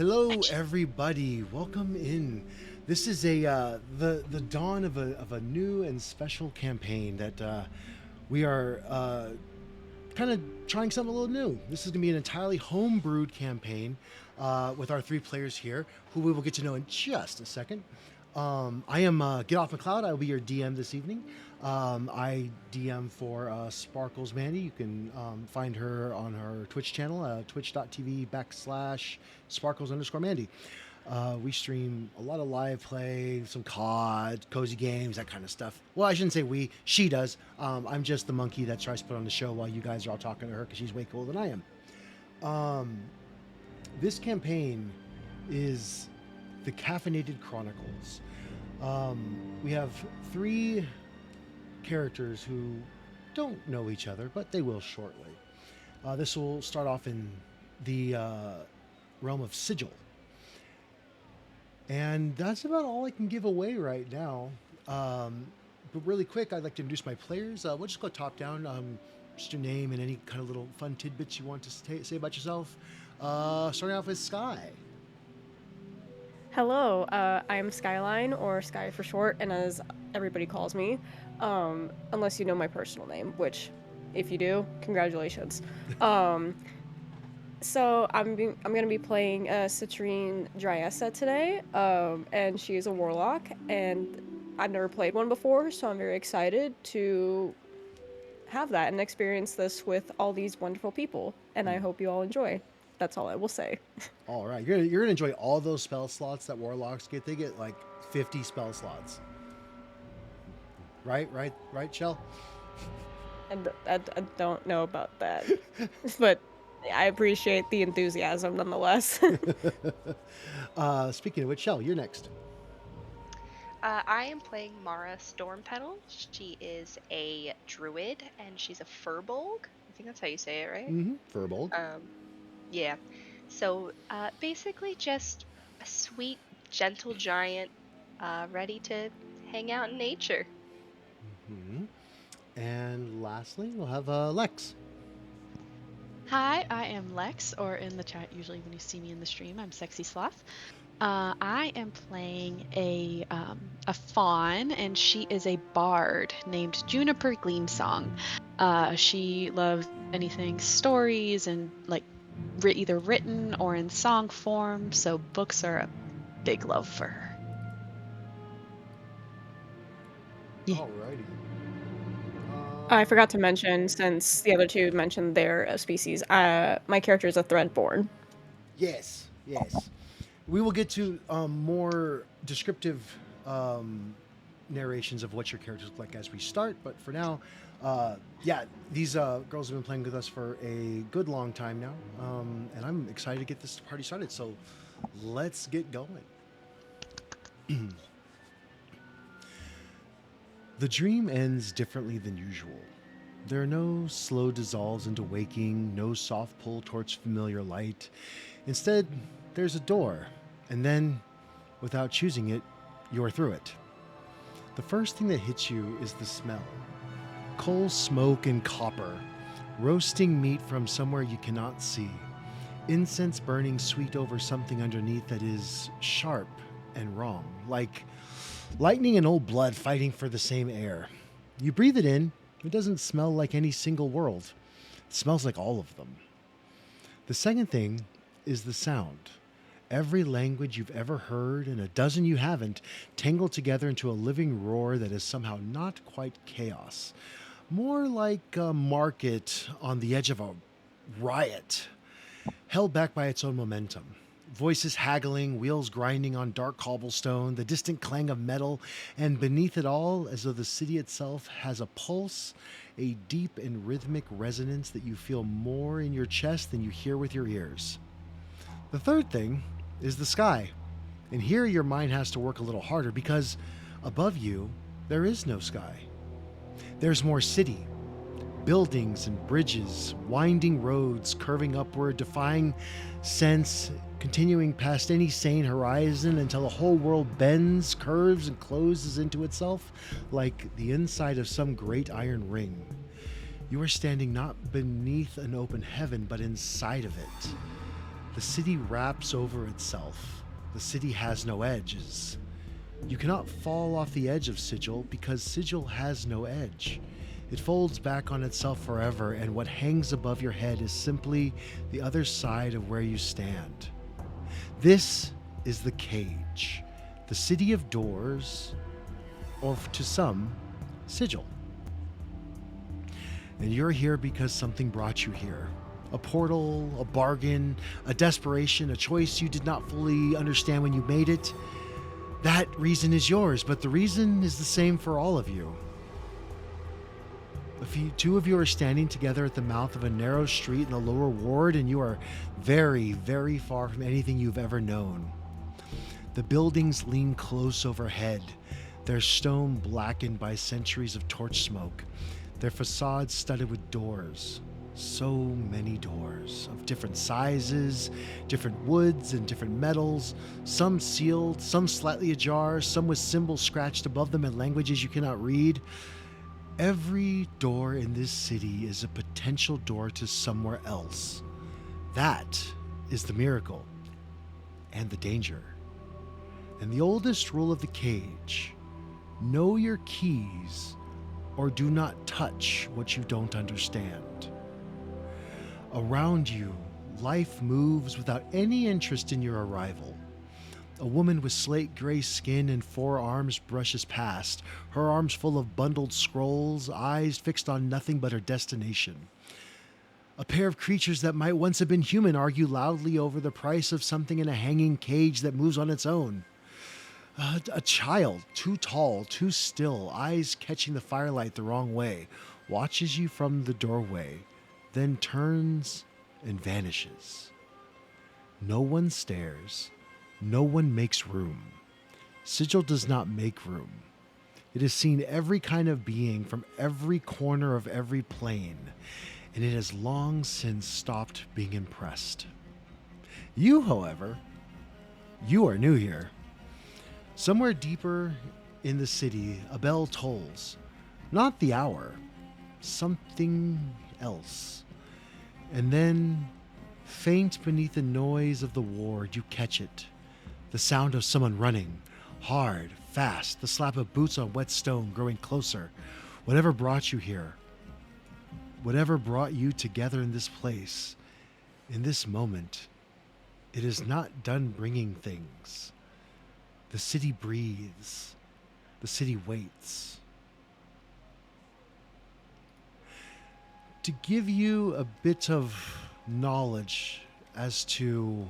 Hello, everybody. Welcome in. This is the dawn of a new and special campaign that we are kind of trying something a little new. This is going to be an entirely homebrewed campaign with our three players here, who we will get to know in just a second. I am Get Off McCloud. I will be your DM this evening. I DM for Sparkles Mandy. You can find her on her Twitch channel, twitch.tv/Sparkles_Mandy. We stream a lot of live play, some COD, cozy games, that kind of stuff. Well, I shouldn't say we. She does. I'm just the monkey that tries to put on the show while you guys are all talking to her because she's way cooler than I am. This campaign is the Caffeinated Chronicles. We have three characters who don't know each other, but they will shortly. This will start off in the realm of Sigil. And that's about all I can give away right now. But really quick, I'd like to introduce my players. We'll just go top down. Just your name and any kind of little fun tidbits you want to say about yourself. Starting off with Sky. Hello, I'm Skyline, or Sky for short, and as everybody calls me, unless you know my personal name, which, if you do, congratulations. So I'm gonna be playing Citrine Dryessa today, and she is a warlock, and I've never played one before, so I'm very excited to have that and experience this with all these wonderful people, and I hope you all enjoy. That's all I will say. All right, you're gonna enjoy all those spell slots that warlocks get. They get like 50 spell slots. Right, Shell? And I don't know about that, but I appreciate the enthusiasm nonetheless. Speaking of which, Shell, you're next. I am playing Mara Stormpetal. She is a druid, and she's a furbolg. I think that's how you say it, right? Mm-hmm. Furbolg. Yeah. So basically just a sweet, gentle giant ready to hang out in nature. Mm-hmm. And lastly, we'll have Lex. Hi, I am Lex, or in the chat, usually when you see me in the stream, I'm Sexy Sloth. I am playing a fawn, and she is a bard named Juniper Gleamsong. She loves anything stories and like either written or in song form, so books are a big love for her. Yeah. Alrighty. I forgot to mention, since the other two mentioned their species, my character is a threadborn. Yes. We will get to more descriptive narrations of what your characters look like as we start, but for now, these girls have been playing with us for a good long time now, and I'm excited to get this party started, so let's get going. The dream ends differently than usual. There are no slow dissolves into waking, no soft pull towards familiar light. Instead, there's a door, and then, without choosing it, you're through it. The first thing that hits you is the smell. Coal smoke and copper, roasting meat from somewhere you cannot see, incense burning sweet over something underneath that is sharp and wrong, like lightning and old blood fighting for the same air. You breathe it in, it doesn't smell like any single world. It smells like all of them. The second thing is the sound. Every language you've ever heard and a dozen you haven't tangled together into a living roar that is somehow not quite chaos. More like a market on the edge of a riot, held back by its own momentum. Voices haggling, wheels grinding on dark cobblestone, the distant clang of metal, and beneath it all, as though the city itself has a pulse, a deep and rhythmic resonance that you feel more in your chest than you hear with your ears. The third thing is the sky. And here your mind has to work a little harder because above you, there is no sky. There's more city. Buildings and bridges, winding roads curving upward, defying sense, continuing past any sane horizon until the whole world bends, curves, and closes into itself like the inside of some great iron ring. You are standing not beneath an open heaven, but inside of it. The city wraps over itself. The city has no edges. You cannot fall off the edge of Sigil because Sigil has no edge. It folds back on itself forever, and what hangs above your head is simply the other side of where you stand. This is the cage, the city of doors, or to some, Sigil. And you're here because something brought you here. A portal, a bargain, a desperation, a choice you did not fully understand when you made it. That reason is yours, but the reason is the same for all of you. Two of you are standing together at the mouth of a narrow street in the lower ward, and you are very, very far from anything you've ever known. The buildings lean close overhead, their stone blackened by centuries of torch smoke, their facades studded with doors. So many doors of different sizes, different woods, and different metals, some sealed, some slightly ajar, some with symbols scratched above them in languages you cannot read. Every door in this city is a potential door to somewhere else. That is the miracle and the danger. And the oldest rule of the cage: know your keys or do not touch what you don't understand. Around you, life moves without any interest in your arrival. A woman with slate gray skin and 4 arms brushes past, her arms full of bundled scrolls, eyes fixed on nothing but her destination. A pair of creatures that might once have been human argue loudly over the price of something in a hanging cage that moves on its own. A child, too tall, too still, eyes catching the firelight the wrong way, watches you from the doorway, then turns and vanishes. No one stares. No one makes room. Sigil does not make room. It has seen every kind of being from every corner of every plane, and it has long since stopped being impressed. You, however, you are new here. Somewhere deeper in the city, a bell tolls. Not the hour, something else. And then, faint beneath the noise of the ward, you catch it. The sound of someone running, hard, fast, the slap of boots on wet stone growing closer. Whatever brought you here, whatever brought you together in this place, in this moment, it is not done bringing things. The city breathes. The city waits. To give you a bit of knowledge as to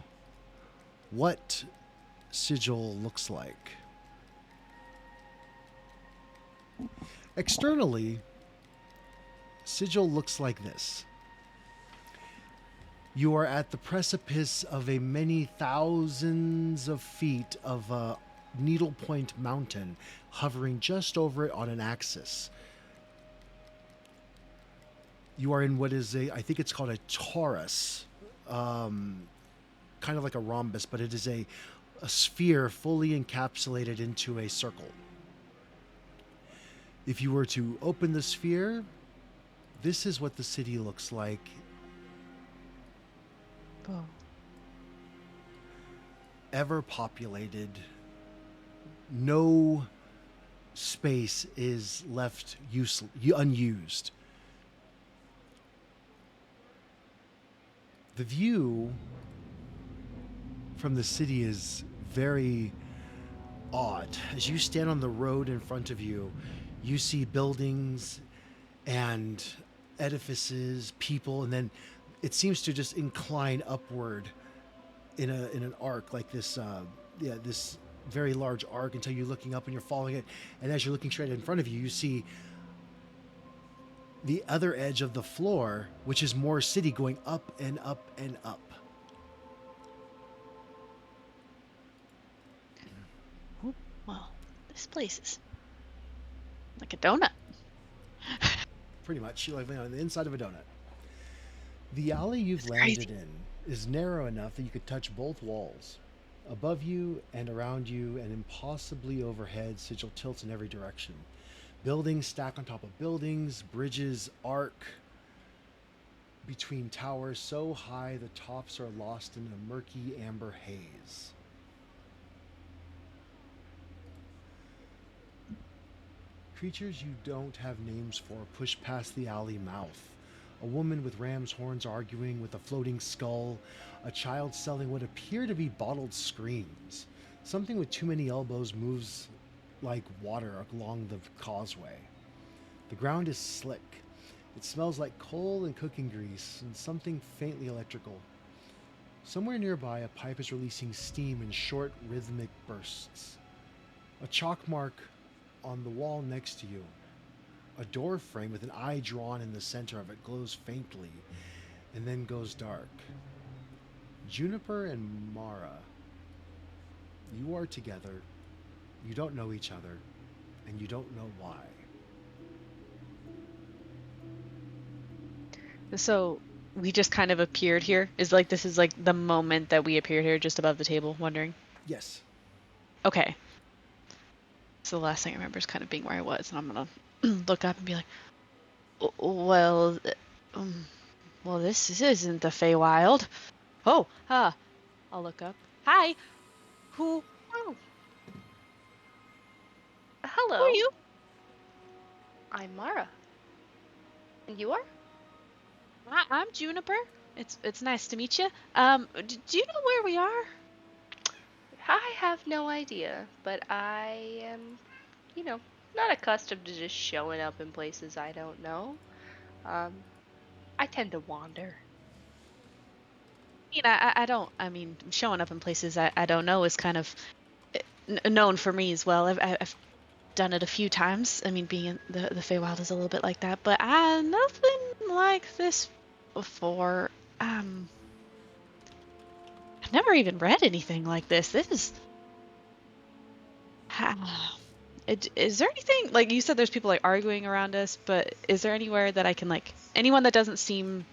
what Sigil looks like. Externally, Sigil looks like this. You are at the precipice of a many thousands of feet of a needlepoint mountain, hovering just over it on an axis. You are in what is I think it's called a torus, kind of like a rhombus, but it is a sphere fully encapsulated into a circle. If you were to open the sphere, this is what the city looks like. Oh. Ever populated. No space is left unused. The view from the city is very odd. As you stand on the road in front of you, you see buildings and edifices, people, and then it seems to just incline upward in an arc like this. This very large arc until you're looking up and you're following it. And as you're looking straight in front of you, you see the other edge of the floor, which is more city going up and up and up. Oh, well, this place is like a donut. Pretty much. You're like on the inside of a donut. The alley you've That's landed crazy. in is narrow enough that you could touch both walls. Above you and around you and impossibly overhead, Sigil tilts in every direction. Buildings stack on top of buildings, bridges arc. between towers so high the tops are lost in a murky amber haze. Creatures you don't have names for push past the alley mouth. A woman with ram's horns arguing with a floating skull, a child selling what appear to be bottled screams. Something with too many elbows moves like water along the causeway. The ground is slick. It smells like coal and cooking grease and something faintly electrical. Somewhere nearby, a pipe is releasing steam in short, rhythmic bursts. A chalk mark on the wall next to you. A door frame with an eye drawn in the center of it glows faintly and then goes dark. Juniper and Mara, you are together. You don't know each other, and you don't know why. So we just kind of appeared here. This is like the moment that we appeared here, just above the table, wondering. Yes. Okay. So the last thing I remember is kind of being where I was, and I'm gonna look up and be like, well, this isn't the Feywild. Oh, I'll look up. Hi, who Oh, are hello. you? I'm Mara. And you are? I'm Juniper. It's nice to meet you. Do you know where we are? I have no idea, but I am, not accustomed to just showing up in places I don't know. I tend to wander. I don't. I mean, showing up in places I don't know is kind of known for me as well. I've done it a few times. I mean, being in the Feywild is a little bit like that, but nothing like this before. I've never even read anything like this. This is. Is there anything, like you said, there's people like arguing around us, but is there anywhere that I can anyone that doesn't seem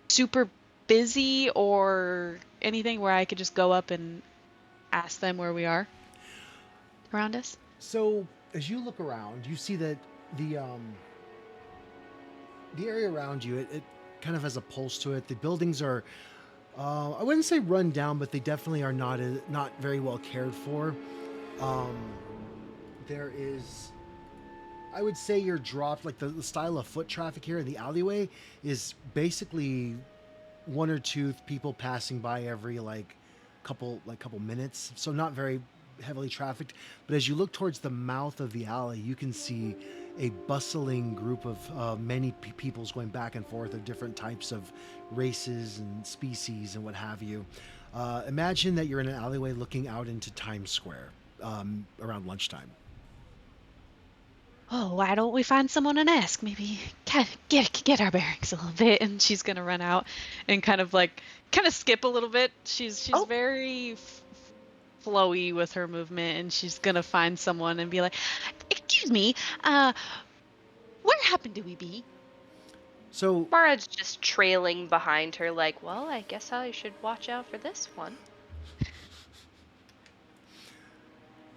super busy or anything where I could just go up and ask them where we are around us? So as you look around, you see that the area around you, it kind of has a pulse to it. The buildings are, I wouldn't say run down, but they definitely are not very well cared for. There is, I would say you're dropped, like the style of foot traffic here in the alleyway is basically one or two people passing by every couple minutes. So not very heavily trafficked. But as you look towards the mouth of the alley, you can see a bustling group of many peoples going back and forth of different types of races and species and what have you. Imagine that you're in an alleyway looking out into Times Square around lunchtime. Oh, why don't we find someone and ask? Maybe get our bearings a little bit. And she's gonna run out and kind of skip a little bit. She's very flowy with her movement, and she's gonna find someone and be like, "Excuse me, where happen to we be?" So Mara's just trailing behind her, like, well, I guess I should watch out for this one.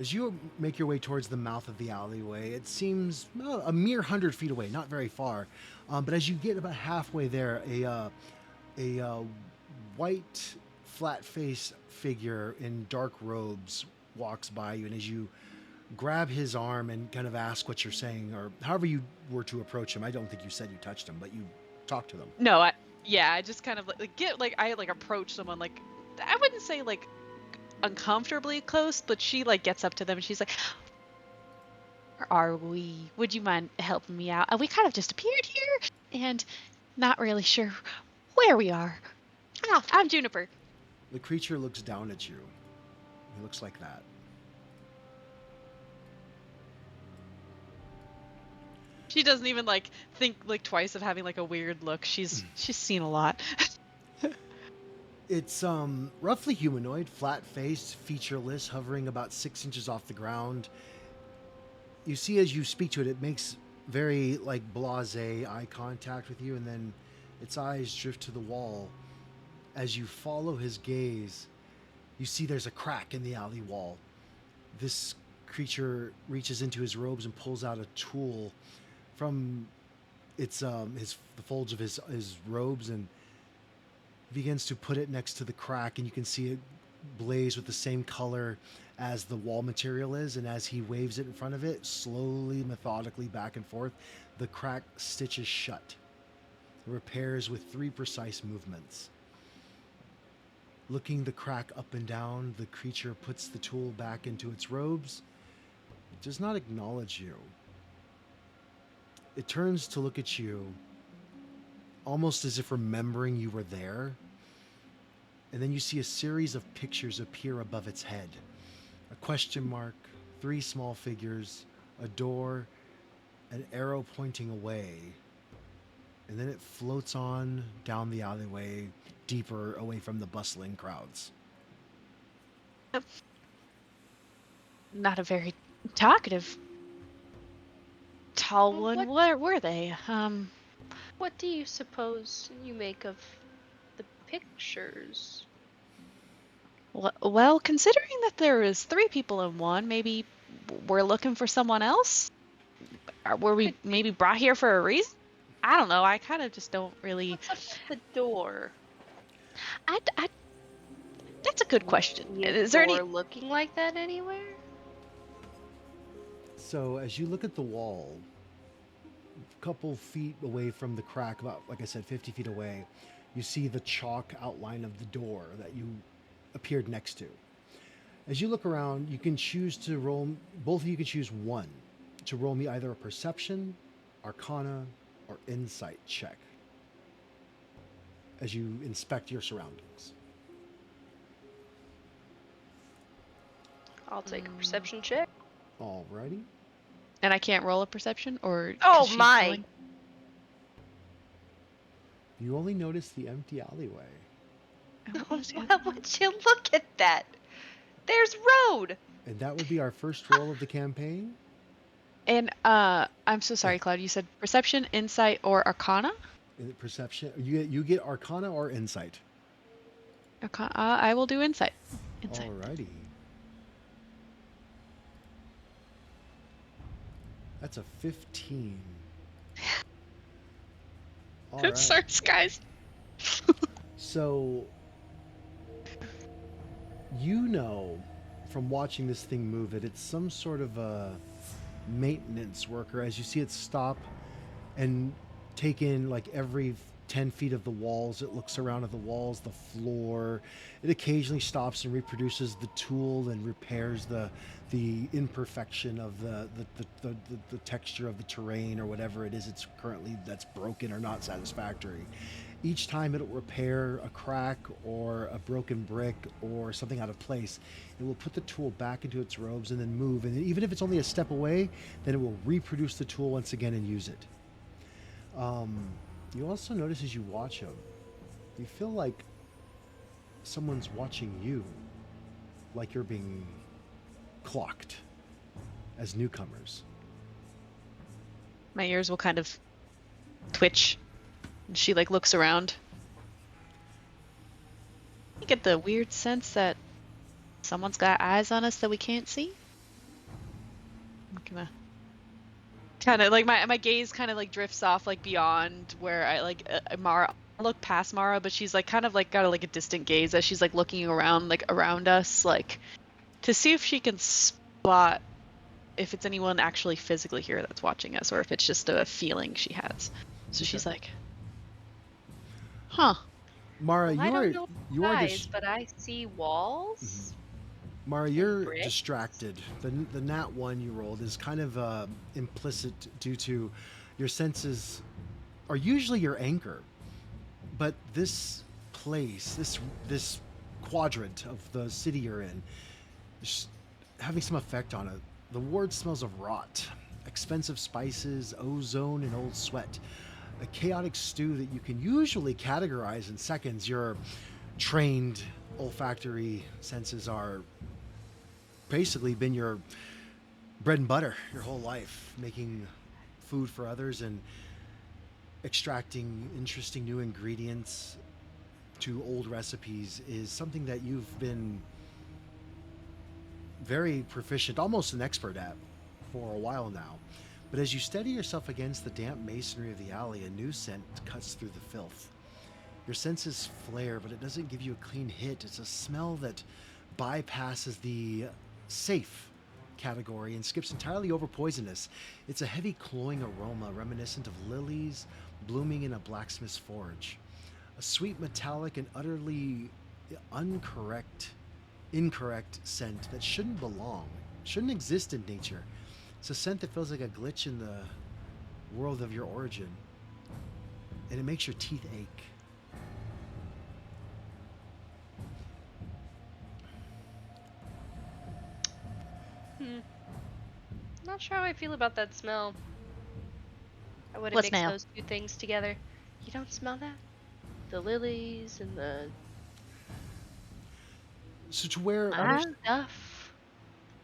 as you make your way towards the mouth of the alleyway, it seems a mere 100 feet away, not very far. But as you get about halfway there, a white, flat-faced figure in dark robes walks by you, and as you grab his arm and kind of ask what you're saying, or however you were to approach him, I don't think you said you touched him, but you talked to them. No, I just kind of approach someone, I wouldn't say uncomfortably close, but she gets up to them and she's like, "Where are we? Would you mind helping me out? We kind of just appeared here and not really sure where we are. I'm Juniper." The creature looks down at you. He looks like that. She doesn't even think twice of having a weird look. She's seen a lot. It's roughly humanoid, flat-faced, featureless, hovering about 6 inches off the ground. You see as you speak to it, it makes very blasé eye contact with you, and then its eyes drift to the wall. As you follow his gaze, you see there's a crack in the alley wall. This creature reaches into his robes and pulls out a tool. From It's the folds of his robes, and begins to put it next to the crack, and you can see it blaze with the same color as the wall material is. And as he waves it in front of it, slowly, methodically, back and forth, the crack stitches shut. It repairs with 3 precise movements. Looking the crack up and down, the creature puts the tool back into its robes. It does not acknowledge you. It turns to look at you, almost as if remembering you were there. And then you see a series of pictures appear above its head. A question mark, 3 small figures, a door, an arrow pointing away. And then it floats on down the alleyway, deeper away from the bustling crowds. Not a very talkative tall Well, one. what- Where were they? What do you suppose you make of the pictures? Well, considering that there is 3 people in one, maybe we're looking for someone else? Or were we maybe brought here for a reason? I don't know. I kind of just don't really. What's up with the door? That's a good question. Is Is there any? door looking like that anywhere? So as you look at the wall, a couple feet away from the crack, about, like I said, 50 feet away, you see the chalk outline of the door that you appeared next to. As you look around, you can choose to roll, both of you can choose one, to roll me either a perception, arcana, or insight check as you inspect your surroundings. I'll take a perception check. Alrighty. And I can't roll a perception, or? Oh 'cause she's my! rolling? You only notice the empty alleyway. Why would you look at that? There's road! And that would be our first roll of the campaign. And I'm so sorry, Cloud. You said perception, insight, or arcana? Perception. You get arcana or insight. Arcana. I will do insight. Insight. Alrighty. That's a 15. All right. Sorry, guys. So, you know from watching this thing move that it's some sort of a maintenance worker. As you see it stop and take in like every 10 feet of the walls, it looks around at the walls, the floor. It occasionally stops and reproduces the tool and repairs the imperfection of the texture of the terrain or whatever it is it's currently that's broken or not satisfactory. Each time it'll repair a crack or a broken brick or something out of place, it will put the tool back into its robes and then move. And even if it's only a step away, then it will reproduce the tool once again and use it. You also notice as you watch him, you feel like someone's watching you, like you're being clocked as newcomers. My ears will kind of twitch. And she like looks around. You get the weird sense that someone's got eyes on us that we can't see. I'm gonna kind of like my gaze kind of like drifts off like beyond where I like Mara. I look past Mara, but she's like kind of like got like a distant gaze as she's like looking around like around us, like to see if she can spot if it's anyone actually physically here that's watching us or if it's just a feeling she has. So she's like, huh. Mara, Well, I don't know you are eyes, but I see walls. Mara, you're bricks. distracted. The nat 1 you rolled is kind of implicit due to your senses are usually your anchor, but this place, this quadrant of the city you're in, is having some effect on it. The ward smells of rot, expensive spices, ozone, and old sweat. A chaotic stew that you can usually categorize in seconds. Your trained olfactory senses are basically been your bread and butter your whole life, making food for others and extracting interesting new ingredients to old recipes is something that you've been very proficient, almost an expert at for a while now. But as you steady yourself against the damp masonry of the alley, a new scent cuts through the filth. Your senses flare, but it doesn't give you a clean hit. It's a smell that bypasses the safe category and skips entirely over poisonous. It's a heavy, cloying aroma reminiscent of lilies blooming in a blacksmith's forge. A sweet, metallic, and utterly incorrect scent that shouldn't exist in nature. It's a scent that feels like a glitch in the world of your origin, and it makes your teeth ache. Not sure how I feel about that smell. I would have What mixed smell? those two things together. You don't smell that? The lilies and the So to where other Ah. stuff.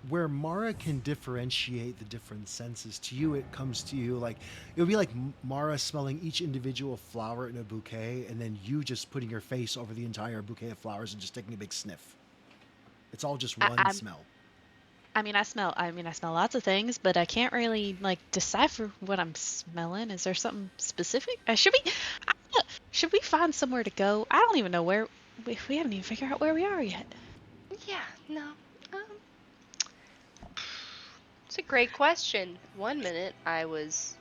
where Mara can differentiate the different senses, to you it comes to you like it would be like Mara smelling each individual flower in a bouquet, and then you just putting your face over the entire bouquet of flowers and just taking a big sniff. It's all just one I'm smell. I mean, I smell lots of things, but I can't really like decipher what I'm smelling. Is there something specific? Should we find somewhere to go? I don't even know where we haven't even figured out where we are yet. Yeah, no. Um, it's a great question. One minute I was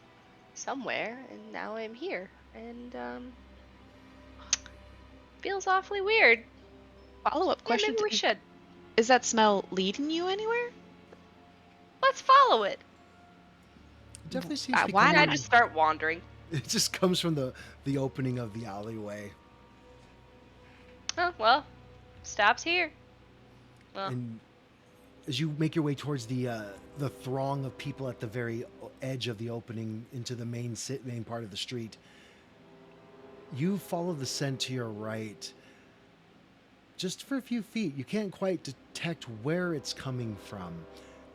somewhere, and now I'm here, and feels awfully weird. Follow-up Yeah, question. maybe we should. Is that smell leading you anywhere? Let's follow it. It definitely seems to be Why coming. I not? just start wandering. It just comes from the opening of the alleyway, Oh well, stops here. Well, and as you make your way towards the throng of people at the very edge of the opening into the main part of the street, you follow the scent to your right. Just for a few feet, you can't quite detect where it's coming from.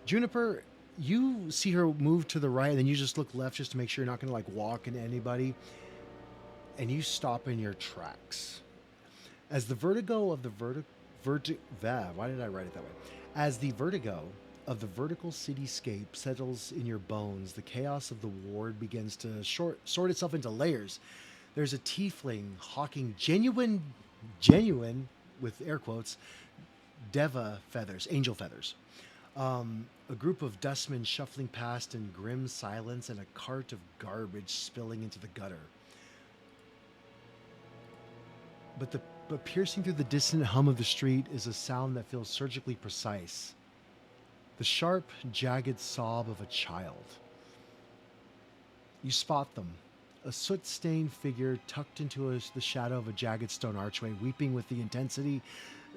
Juniper, you see her move to the right, and then you just look left just to make sure you're not going to like walk into anybody, and you stop in your tracks. As the vertigo of the why did I write it that way? As the vertigo of the vertical cityscape settles in your bones, the chaos of the ward begins to sort itself into layers. There's a tiefling hawking genuine, with air quotes, deva feathers, angel feathers. A group of dustmen shuffling past in grim silence, and a cart of garbage spilling into the gutter. But piercing through the distant hum of the street is a sound that feels surgically precise. The sharp, jagged sob of a child. You spot them. A soot-stained figure tucked into the shadow of a jagged stone archway, weeping with the intensity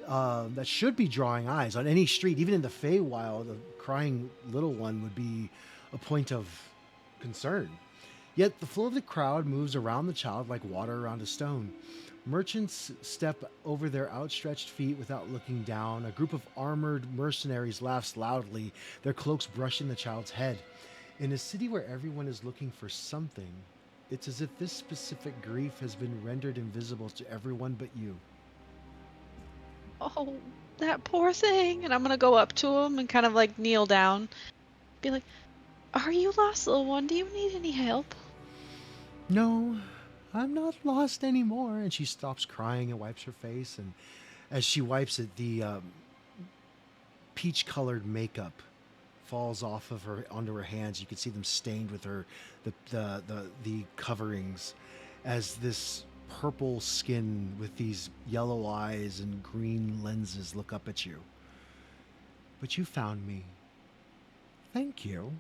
that should be drawing eyes. On any street, even in the Feywild, a crying little one would be a point of concern. Yet the flow of the crowd moves around the child like water around a stone. Merchants step over their outstretched feet without looking down. A group of armored mercenaries laughs loudly, their cloaks brushing the child's head. In a city where everyone is looking for something, it's as if this specific grief has been rendered invisible to everyone but you. Oh, that poor thing. And I'm gonna go up to him and kind of like kneel down. Be like, "Are you lost, little one? Do you need any help?" No, I'm not lost anymore. And she stops crying and wipes her face. And as she wipes it, the peach-colored makeup falls off of her onto her hands. You can see them stained with the coverings, as this purple skin with these yellow eyes and green lenses look up at you. But you found me. Thank you.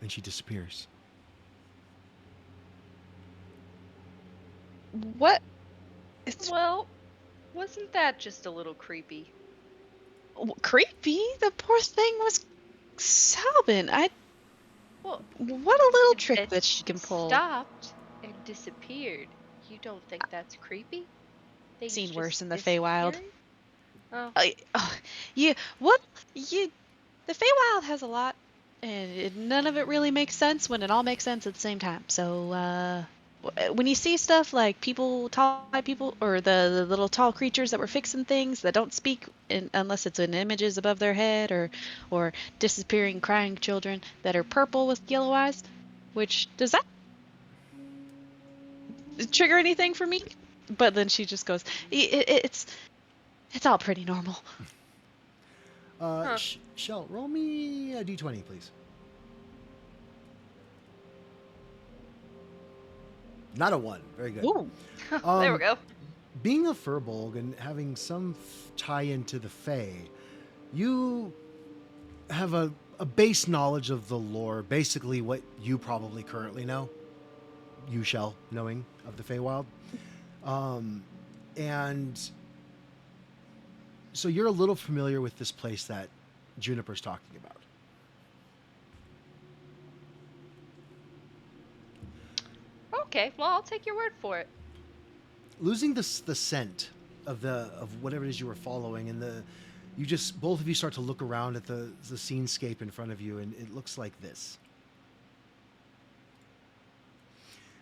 And she disappears. What? It's well, wasn't that just a little creepy? creepy. The poor thing was sobbing. Well, What a little if trick it that she can pull. stopped and disappeared, you don't think that's creepy? Things Seen just worse in the Feywild. disappearing? Oh, The Feywild has a lot, and none of it really makes sense when it all makes sense at the same time. So when you see stuff like tall people, or the little tall creatures that were fixing things that don't speak unless it's in images above their head, or disappearing crying children that are purple with yellow eyes, which does that trigger anything for me? But then she just goes, it's all pretty normal. Shell, roll me a d20, please. Not a 1. Very good. Ooh. There we go. Being a furbolg and having some tie into the Fae, you have a base knowledge of the lore, basically what you probably currently know. You shall, knowing of the Feywild. And so you're a little familiar with this place that Juniper's talking about. Okay, well, I'll take your word for it. Losing the scent of whatever it is you were following, and both of you start to look around at the scenescape in front of you, and it looks like this.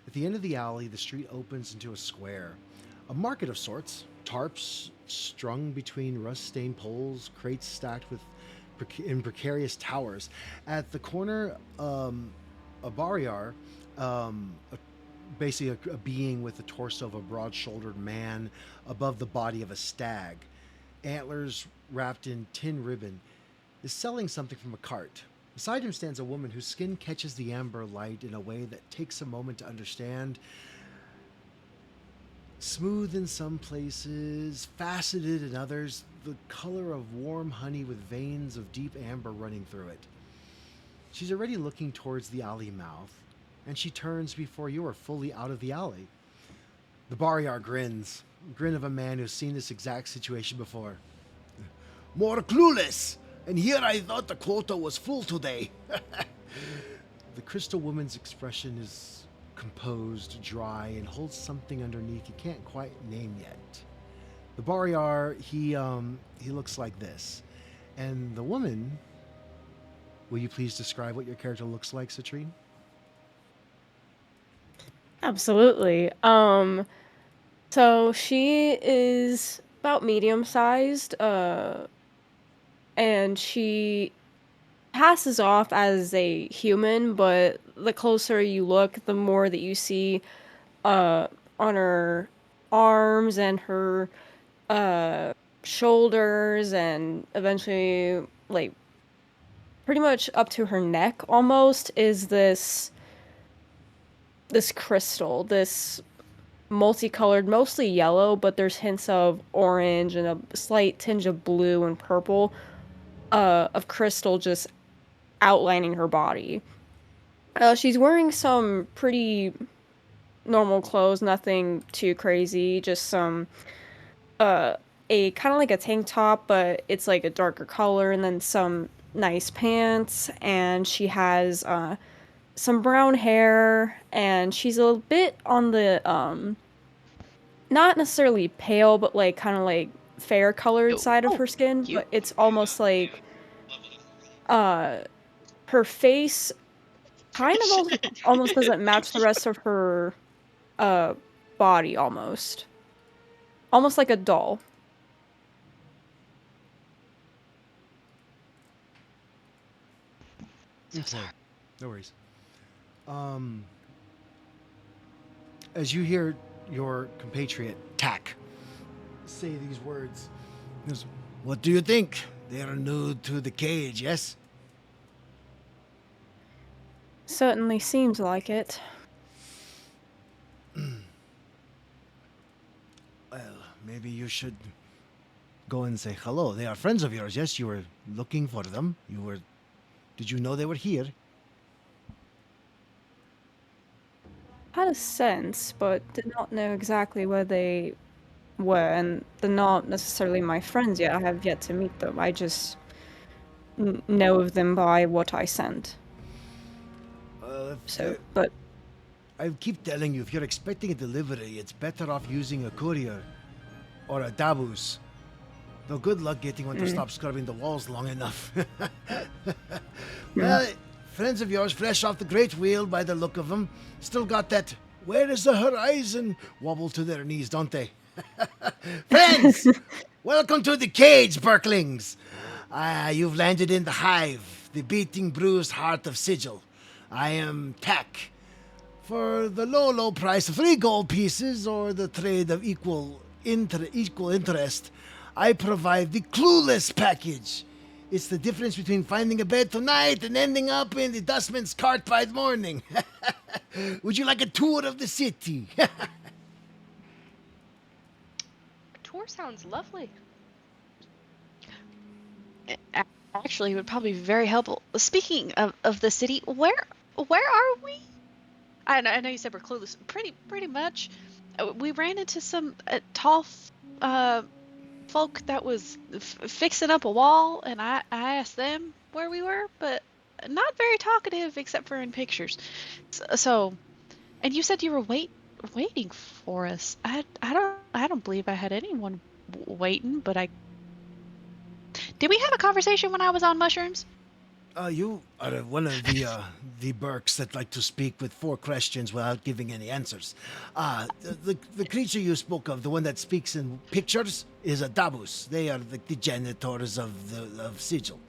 At the end of the alley, the street opens into a square, a market of sorts. Tarps strung between rust-stained poles, crates stacked in precarious towers. At the corner, a Bariar, basically a being with the torso of a broad-shouldered man above the body of a stag, antlers wrapped in tin ribbon, is selling something from a cart. Beside him stands a woman whose skin catches the amber light in a way that takes a moment to understand. Smooth in some places, faceted in others, the color of warm honey with veins of deep amber running through it. She's already looking towards the alley mouth, and she turns before you are fully out of the alley. The Bariar grins, grin of a man who's seen this exact situation before. More clueless! And here I thought the quota was full today. The crystal woman's expression is composed, dry, and holds something underneath you can't quite name yet. The Bariar, he looks like this. And the woman, will you please describe what your character looks like, Citrine? Absolutely. So she is about medium-sized, and she passes off as a human, but the closer you look, the more that you see on her arms and her shoulders, and eventually, like, pretty much up to her neck almost, is this crystal, this multicolored, mostly yellow, but there's hints of orange and a slight tinge of blue and purple of crystal just outlining her body. She's wearing some pretty normal clothes, nothing too crazy, just some a kind of like a tank top, but it's like a darker color, and then some nice pants, and she has some brown hair, and she's a bit on the not necessarily pale, but like kind of like fair colored side of her skin, but it's almost like her face kind of almost doesn't match the rest of her body, almost like a doll. Okay. No worries. As you hear your compatriot Tack say these words, he goes, "What do you think? They are new to the cage, yes?" Certainly seems like it. Well, maybe you should go and say hello. They are friends of yours, yes? You were looking for them. Did you know they were here? Had a sense, but did not know exactly where they were, and they're not necessarily my friends yet. I have yet to meet them. I just know of them by what I sent. But I keep telling you, if you're expecting a delivery, it's better off using a courier or a dabus. Though good luck getting one to stop scrubbing the walls long enough. Well, friends of yours, fresh off the great wheel by the look of them, still got that "where is the horizon" wobble to their knees, don't they? Friends, welcome to the cage, Berklings. You've landed in the Hive, the beating, bruised heart of Sigil. I am Tack. For the low price of 3 gold pieces or the trade of equal interest, I provide the clueless package. It's the difference between finding a bed tonight and ending up in the dustman's cart by the morning. Would you like a tour of the city? A tour sounds lovely. Actually, it would probably be very helpful. Speaking of the city, where are we? I know you said we're clueless. Pretty much. We ran into some tall folk that was fixing up a wall, and I asked them where we were, but not very talkative except for in pictures. So and you said you were waiting for us. I don't believe I had anyone waiting, but did we have a conversation when I was on mushrooms? You are one of the Burks that like to speak with 4 questions without giving any answers. The creature you spoke of, the one that speaks in pictures, is a Dabus. They are the janitors of Sigil.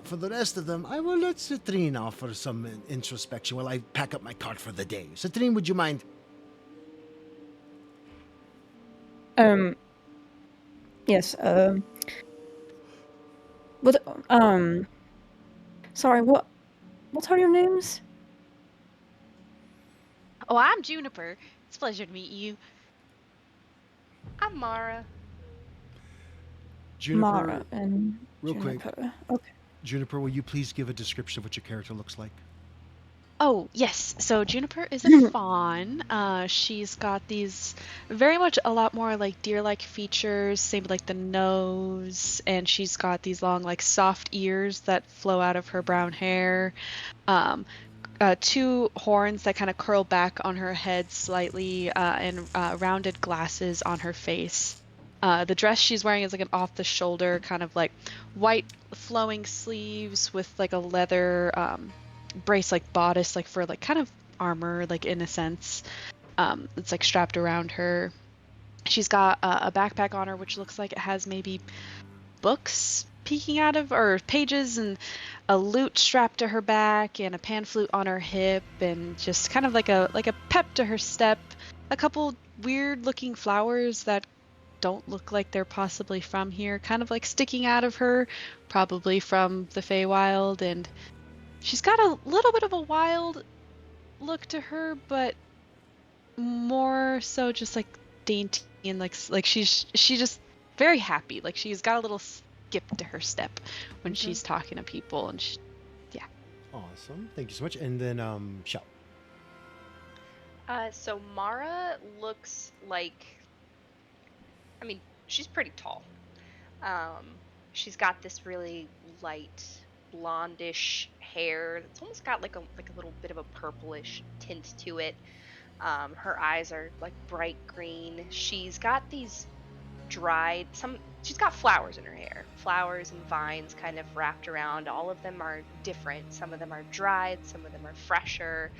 For the rest of them, I will let Citrine offer some introspection while I pack up my cart for the day. Citrine, would you mind? Yes, what, sorry, what are your names? Oh, I'm Juniper. It's a pleasure to meet you. I'm Mara. Juniper, Mara and real quick. Juniper. Okay. Juniper, will you please give a description of what your character looks like? Oh, yes. So Juniper is a fawn. She's got these very much a lot more like deer-like features, same with like the nose, and she's got these long like soft ears that flow out of her brown hair. 2 horns that kind of curl back on her head slightly, and rounded glasses on her face. The dress she's wearing is like an off-the-shoulder kind of like white flowing sleeves with like a leather brace like bodice, like for like kind of armor, like in a sense. It's like strapped around her. She's got a backpack on her which looks like it has maybe books peeking out of, or pages, and a lute strapped to her back and a pan flute on her hip, and just kind of like a pep to her step. A couple weird looking flowers that don't look like they're possibly from here, kind of like sticking out of her, probably from the Feywild. And she's got a little bit of a wild look to her, but more so just like dainty and like she's just very happy. Like she's got a little skip to her step when she's talking to people, and yeah. Awesome. Thank you so much. And then Shell. So Mara looks like, I mean, she's pretty tall. She's got this really light blondish hair that's almost got like a little bit of a purplish tint to it. Her eyes are like bright green. She's got these she's got flowers in her hair, flowers and vines kind of wrapped around. All of them are different. Some of them are dried, some of them are fresher.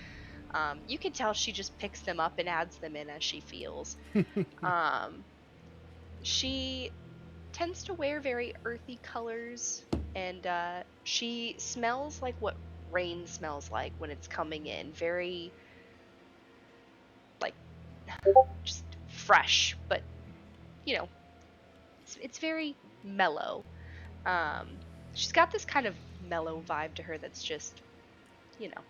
You can tell she just picks them up and adds them in as she feels. She tends to wear very earthy colors, and she smells like what rain smells like when it's coming in. Very, like, just fresh, but, you know, it's very mellow. She's got this kind of mellow vibe to her that's just, you know,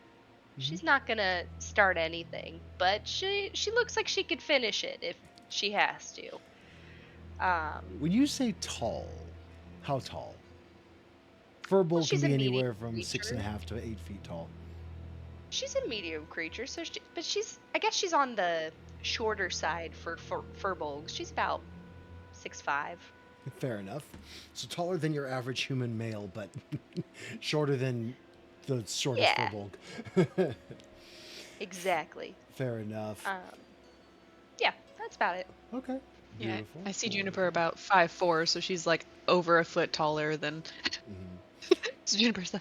she's not gonna start anything, but she looks like she could finish it if she has to. When you say tall, how tall? Furbolg can be anywhere from 6.5 to 8 feet tall. She's a medium creature, so I guess she's on the shorter side for Furbolgs. She's about 6'5". Fair enough. So taller than your average human male, but shorter than the shortest Furbolg. Exactly. Fair enough. Yeah, that's about it. Okay. Yeah, Beautiful. I see Juniper about 5'4", so she's like over a foot taller than Juniper's.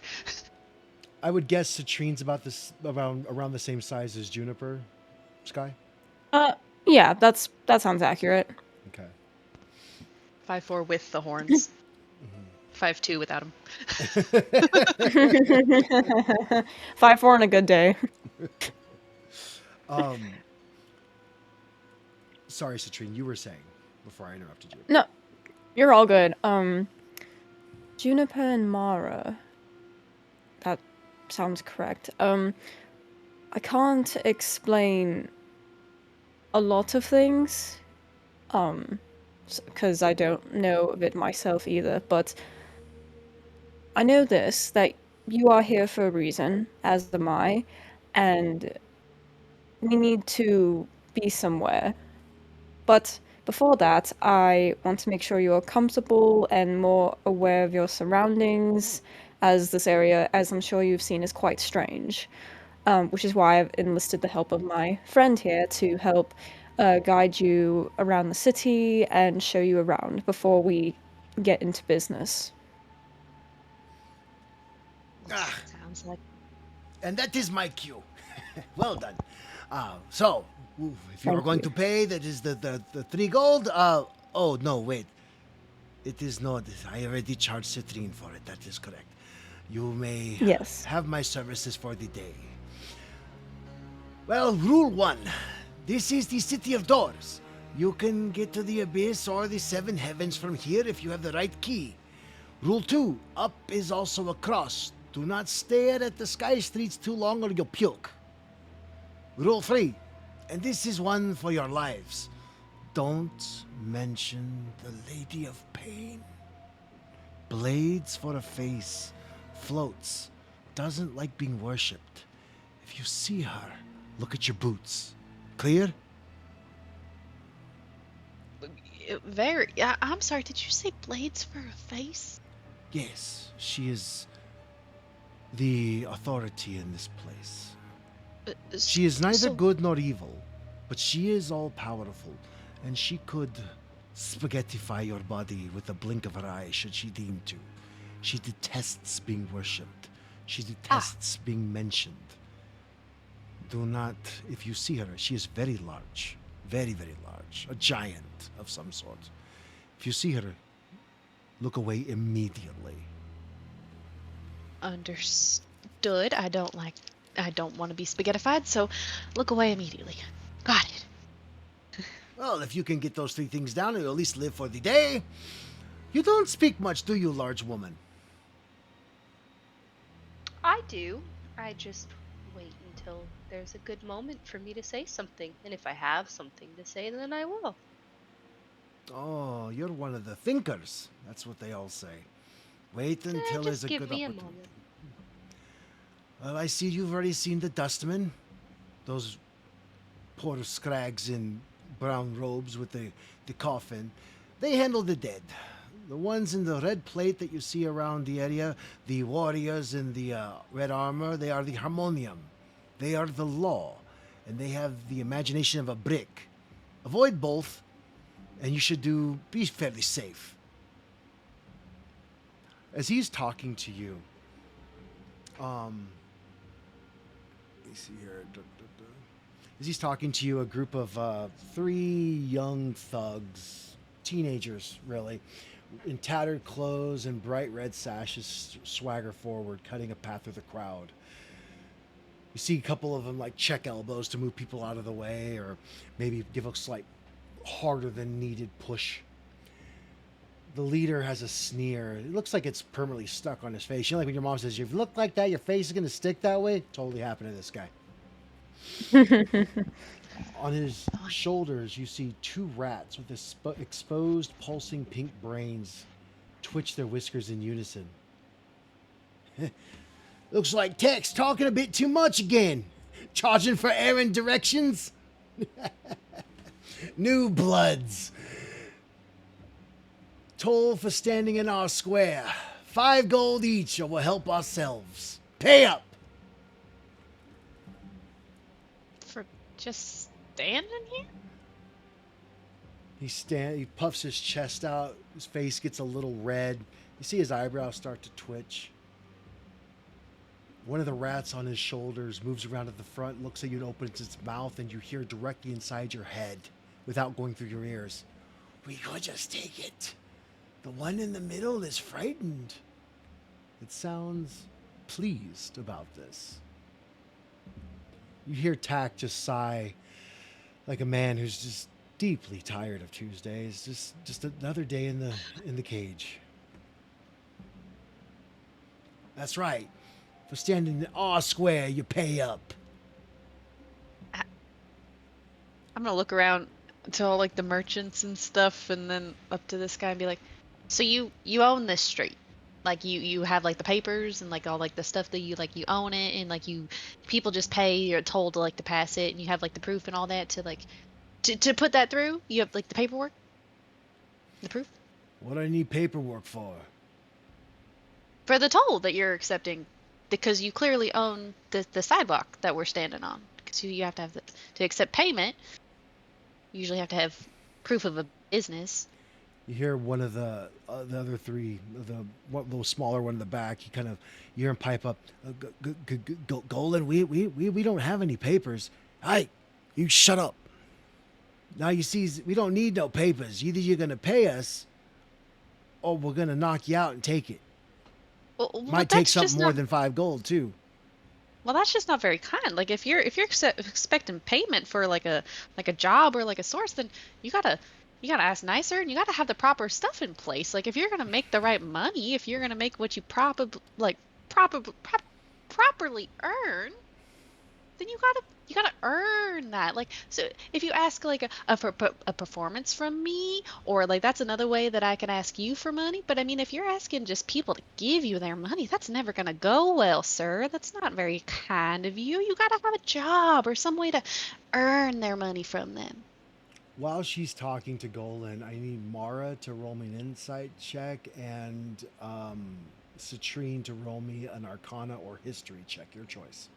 I would guess Citrine's around the same size as Juniper. Sky. Yeah, that sounds accurate. Okay. 5'4" with the horns. 5'2" without him. 5'4" on a good day. Sorry, Citrine, you were saying before I interrupted you. No, you're all good. Juniper and Mara. That sounds correct. I can't explain a lot of things, because I don't know of it myself either, but I know this, that you are here for a reason, as am I, and we need to be somewhere. But before that, I want to make sure you're comfortable and more aware of your surroundings, as this area, as I'm sure you've seen, is quite strange. Which is why I've enlisted the help of my friend here to help guide you around the city and show you around before we get into business. Ah, Sounds like and that is my cue. Well done. So, if you are Thank going you. to pay, that is the 3 gold. Oh, no, wait. It is not. I already charged Citrine for it. That is correct. You may Yes. have my services for the day. Well, rule 1. This is the City of Doors. You can get to the Abyss or the 7 Heavens from here if you have the right key. Rule 2. Up is also across. Do not stare at the sky streets too long or you'll puke. Rule 3. And this is one for your lives. Don't mention the Lady of Pain. Blades for a face. Floats. Doesn't like being worshipped. If you see her, look at your boots. Clear? very. I'm sorry. Did you say blades for a face? Yes, she is the authority in this place. She is neither so- good nor evil, but she is all powerful, and she could spaghettify your body with a blink of her eye should she deem to. She detests being worshipped. She detests being mentioned. Do not, if you see her, she is very large. Very, very large. A giant of some sort. If you see her, look away immediately. Understood. I don't want to be spaghettified, so look away immediately. Got it. Well, if you can get those 3 things down, you'll at least live for the day. You don't speak much, do you, large woman? I do. I just wait until there's a good moment for me to say something. And if I have something to say, then I will. Oh, you're one of the thinkers. That's what they all say. Wait until Just there's a give good me a opportunity. moment. Well, I see you've already seen the dustmen. Those poor scrags in brown robes with the coffin. They handle the dead. The ones in the red plate that you see around the area, the warriors in the red armor, they are the harmonium. They are the law. And they have the imagination of a brick. Avoid both, and you should be fairly safe. As he's talking to you, let me see here. As he's talking to you, a group of 3 young thugs, teenagers really, in tattered clothes and bright red sashes swagger forward, cutting a path through the crowd. You see a couple of them like check elbows to move people out of the way, or maybe give a slight harder than needed push. The leader has a sneer. It looks like it's permanently stuck on his face. You know, like when your mom says, "If you look like that, your face is going to stick that way." Totally happened to this guy. On his shoulders, you see 2 rats with exposed, pulsing pink brains twitch their whiskers in unison. Looks like Tex talking a bit too much again. Charging for errand directions? New bloods. Toll for standing in our square. 5 gold each, or we'll help ourselves. Pay up! For just standing here? He puffs his chest out. His face gets a little red. You see his eyebrows start to twitch. One of the rats on his shoulders moves around to the front, looks at you and opens its mouth, and you hear directly inside your head, without going through your ears, "We could just take it. The one in the middle is frightened. It sounds pleased about this. You hear Tack just sigh like a man who's just deeply tired of Tuesdays. Just another day in the cage. That's right. For standing in awe square, you pay up. I'm gonna look around to all like the merchants and stuff, and then up to this guy and be like, "So you own this street? Like you have like the papers and like all like the stuff that you own it, and like people just pay, you're told to like to pass it, and you have like the proof and all that to like to put that through. You have like the paperwork, the proof What do I need paperwork for? for the toll that you're accepting, because you clearly own the sidewalk that we're standing on. Because you have to have to accept payment. You usually have to have proof of a business." You hear one of the other three, the little smaller one in the back. You hear him pipe up, Golan, we don't have any papers. Hey, you shut up. Now you see, we don't need no papers. Either you're gonna pay us, or we're gonna knock you out and take it. Well, Might take something more than 5 gold too. Well, that's just not very kind. Like if you're expecting payment for like a job or like a source, then you gotta ask nicer, and you gotta have the proper stuff in place. Like if you're gonna make the right money, if you're gonna make what you properly earn, then you gotta earn that. Like, so if you ask like a performance from me, or like that's another way that I can ask you for money. But I mean, if you're asking just people to give you their money, that's never gonna go well, sir. That's not very kind of you. You gotta have a job or some way to earn their money from them. While she's talking to Golan, I need Mara to roll me an insight check and Citrine to roll me an Arcana or History check. Your choice.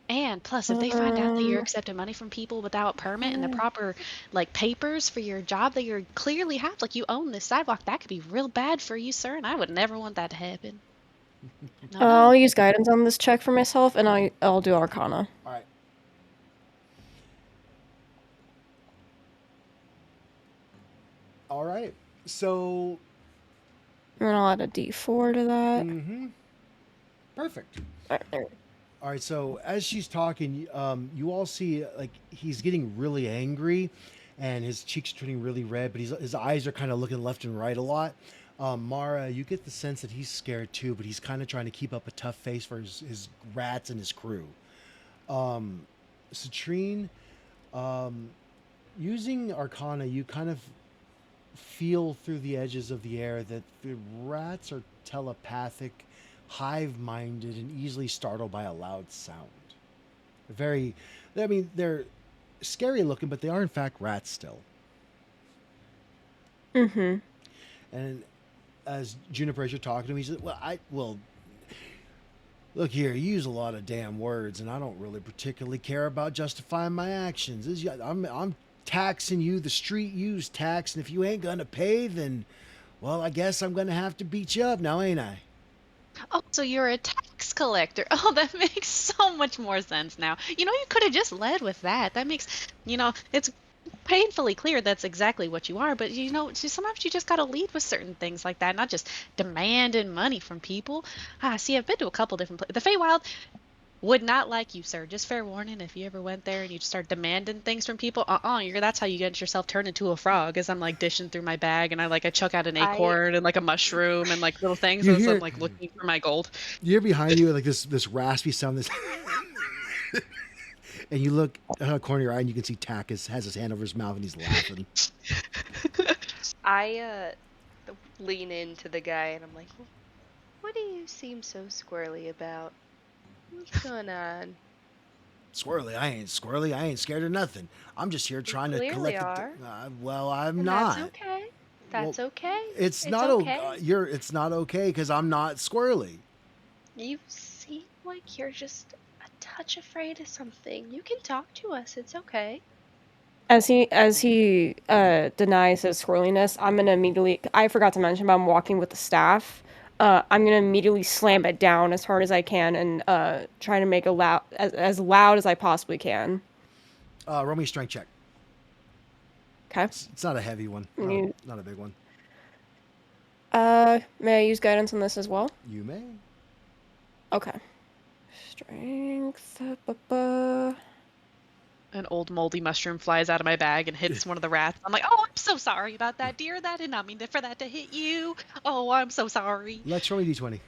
And plus, if they find out that you're accepting money from people without a permit and the proper like papers for your job that you clearly have, like you own this sidewalk, that could be real bad for you, sir. And I would never want that to happen. No, I'll use guidance on this check for myself, and I'll do Arcana. All right. All right. So. And I'll add a D4 to that. Mm-hmm. Perfect. All right, there. All right, so as she's talking, you all see like he's getting really angry, and his cheeks are turning really red, but his eyes are kind of looking left and right a lot. Mara, you get the sense that he's scared too, but he's kind of trying to keep up a tough face for his rats and his crew. Citrine, using Arcana, you kind of feel through the edges of the air that the rats are telepathic, hive-minded, and easily startled by a loud sound. They're scary looking, but they are in fact rats still. Mm-hmm. And as Juniper, as you're talking to him, he says, look here, you use a lot of damn words, and I don't really particularly care about justifying my actions. I'm taxing you, the street used tax, and if you ain't gonna pay, then, well, I guess I'm gonna have to beat you up now, ain't I? Oh, so you're a tax collector. Oh, that makes so much more sense now. You could have just led with that. That makes, it's painfully clear that's exactly what you are. But, sometimes you just got to lead with certain things like that, not just demanding money from people. See, I've been to a couple different places. The Feywild would not like you, sir. Just fair warning, if you ever went there and you start demanding things from people, that's how you get yourself turned into a frog. As I'm like dishing through my bag, and I chuck out an acorn and like a mushroom and like little things as I'm like looking for my gold. You hear behind you like this raspy sound, this and you look out of the corner of your eye and you can see Tack has his hand over his mouth and he's laughing. I lean into the guy and I'm like, what do you seem so squirrely about? What's going on? Squirrely? I ain't squirrely. I ain't scared of nothing. I'm just here trying to collect. Well, I'm not. That's okay. That's okay. It's not okay. It's not okay because I'm not squirrely. You seem like you're just a touch afraid of something. You can talk to us. It's okay. As he denies his squirreliness, I'm gonna immediately. I forgot to mention, but I'm walking with the staff. I'm gonna immediately slam it down as hard as I can and try to make as loud as I possibly can. Roll me a strength check. Okay. It's not a heavy one. Not a big one. May I use guidance on this as well? You may. Okay. Strength. Ba-ba. An old moldy mushroom flies out of my bag and hits one of the rats. I'm like, oh, I'm so sorry about that, dear. That did not mean for that to hit you. Oh, I'm so sorry. Lex, roll me d20.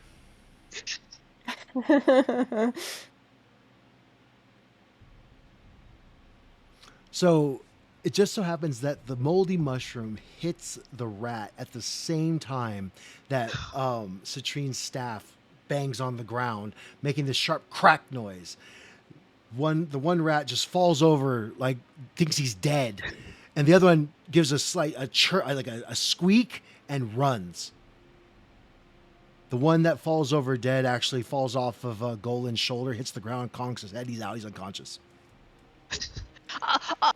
So it just so happens that the moldy mushroom hits the rat at the same time that Citrine's staff bangs on the ground, making this sharp crack noise. The one rat just falls over, like thinks he's dead, and the other one gives a slight a squeak and runs. The one that falls over dead actually falls off of Golan's shoulder, hits the ground, conks his head. He's out. He's unconscious.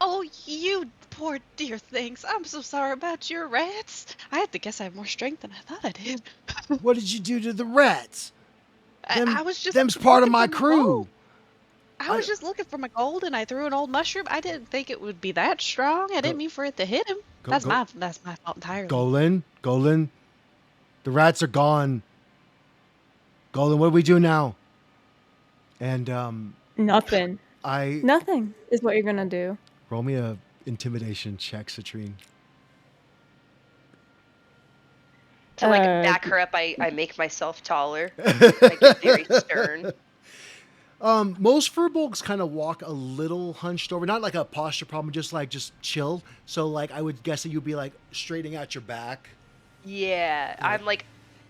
Oh, you poor dear things. I'm so sorry about your rats. I had to guess I have more strength than I thought I did. What did you do to the rats? I was just Them's part of looking my for crew. gold. I was just looking for my gold, and I threw an old mushroom. I didn't think it would be that strong. I didn't mean for it to hit him. That's my fault entirely. Golan, the rats are gone. Golan, what do we do now? And Nothing. I Nothing is what you're gonna do. roll me a intimidation check, Citrine. To like Uh, back her up, I make myself taller. I get very stern. Most furbolgs kind of walk a little hunched over, not like a posture problem, just chill. So like I would guess that you'd be like straightening out your back. Yeah, I'm like,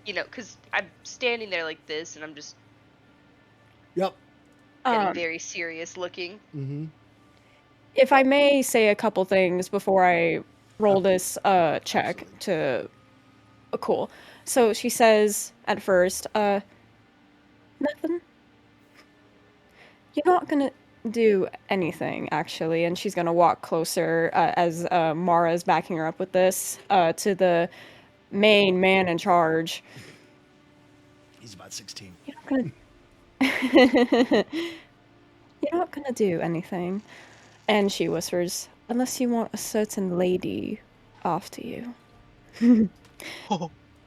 because I'm standing there like this, and I'm just Yep. getting very serious looking. Mm-hmm. If I may say a couple things before I roll this check to cool. So she says at first, nothing. You're not gonna do anything, actually, and she's gonna walk closer as Mara's backing her up with this to the main man in charge. He's about 16. You're not gonna. You're not gonna do anything. And she whispers, unless you want a certain lady after you.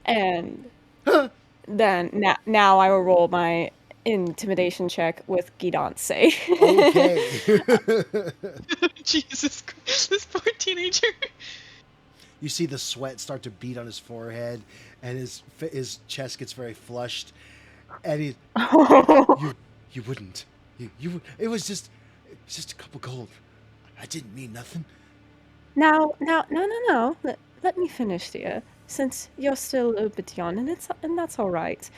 And then now I will roll my intimidation check with Guidance. Okay. Jesus Christ, this poor teenager. You see the sweat start to beat on his forehead, and his chest gets very flushed, and he, you wouldn't, it was just a couple gold. I didn't mean nothing. No. Let me finish, dear. Since you're still a bit young, and that's all right.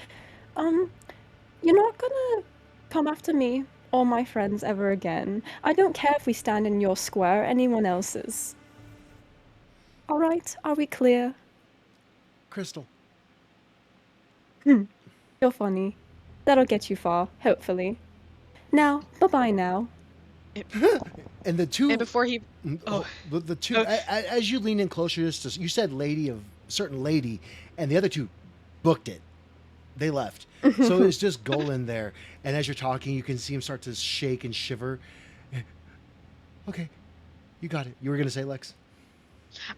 You're not gonna come after me or my friends ever again. I don't care if we stand in your square or anyone else's. All right, are we clear? Crystal. You're funny. That'll get you far, hopefully. Now, bye-bye now. And the two. And before he... The two. As you lean in closer, you said certain lady, and the other two booked it. They left. So it's just Golan there. And as you're talking, you can see him start to shake and shiver. Okay, you got it. You were gonna say, Lex?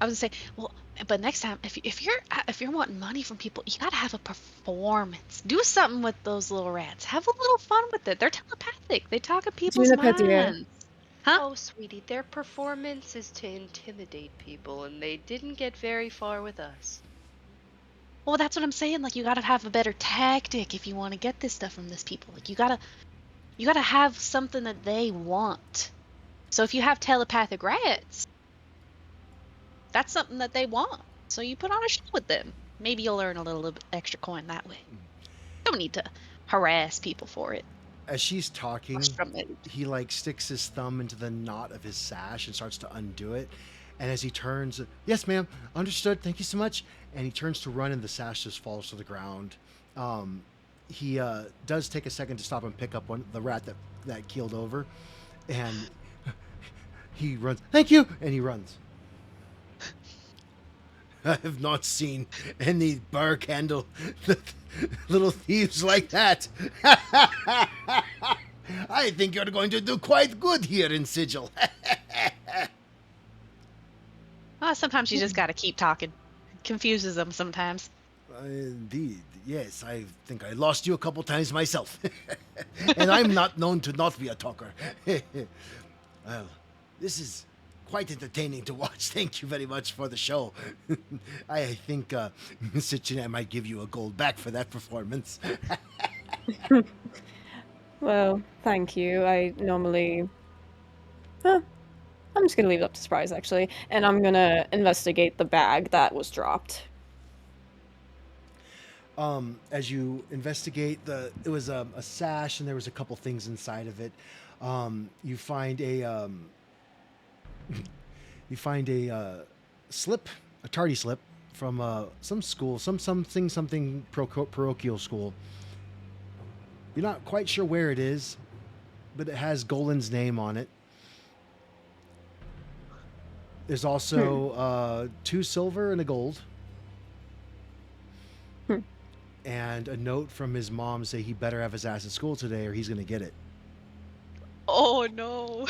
I was gonna say, well, but next time, if you're wanting money from people, you gotta have a performance. Do something with those little rats. Have a little fun with it. They're telepathic. They talk in people's Juniper, dear. minds. Huh? Oh, sweetie, their performance is to intimidate people, and they didn't get very far with us. Well, that's what I'm saying. Like, you gotta have a better tactic if you want to get this stuff from these people. Like, you gotta have something that they want. So if you have telepathic rats, that's something that they want. So you put on a show with them. Maybe you'll earn a little bit extra coin that way. Don't need to harass people for it. As she's talking, he sticks his thumb into the knot of his sash and starts to undo it. And as he turns, yes, ma'am, understood. Thank you so much. And he turns to run, and the sash just falls to the ground. He does take a second to stop and pick up the rat that keeled over, and he runs. Thank you, and he runs. I have not seen any bar candle little thieves like that. I think you're going to do quite good here in Sigil. Well, sometimes you just gotta keep talking. Confuses them sometimes. Indeed, yes. I think I lost you a couple times myself. And I'm not known to not be a talker. Well, this is quite entertaining to watch. Thank you very much for the show. I think Citrine, I might give you a gold back for that performance. Well, thank you. I normally. Huh, I'm just gonna leave it up to surprise, actually, and I'm gonna investigate the bag that was dropped. As you investigate, it was a sash, and there was a couple things inside of it. You find a slip, a tardy slip from some school, something parochial school. You're not quite sure where it is, but it has Golan's name on it. There's also 2 silver and a gold. Hmm. And a note from his mom say he better have his ass at school today or he's going to get it. Oh no.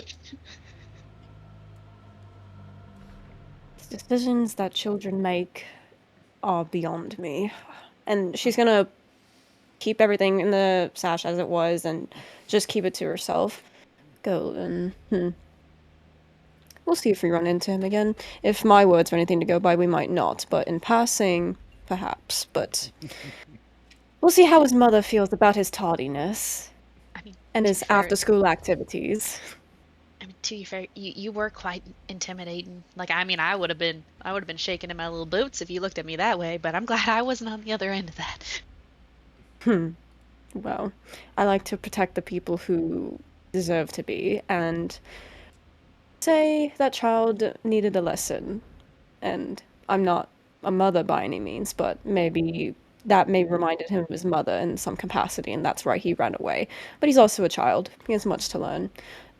Decisions that children make are beyond me. And she's gonna keep everything in the sash as it was and just keep it to herself. Golden. We'll see if we run into him again. If my words are anything to go by, we might not. But in passing, perhaps. But we'll see how his mother feels about his tardiness I mean, and to his be fair- after-school activities. I mean, to be fair, you were quite intimidating. Like, I mean, I would have been shaking in my little boots if you looked at me that way. But I'm glad I wasn't on the other end of that. Well, I like to protect the people who deserve to be, and say that child needed a lesson. And I'm not a mother by any means, but maybe that may reminded him of his mother in some capacity, and that's why he ran away. But he's also a child. He has much to learn.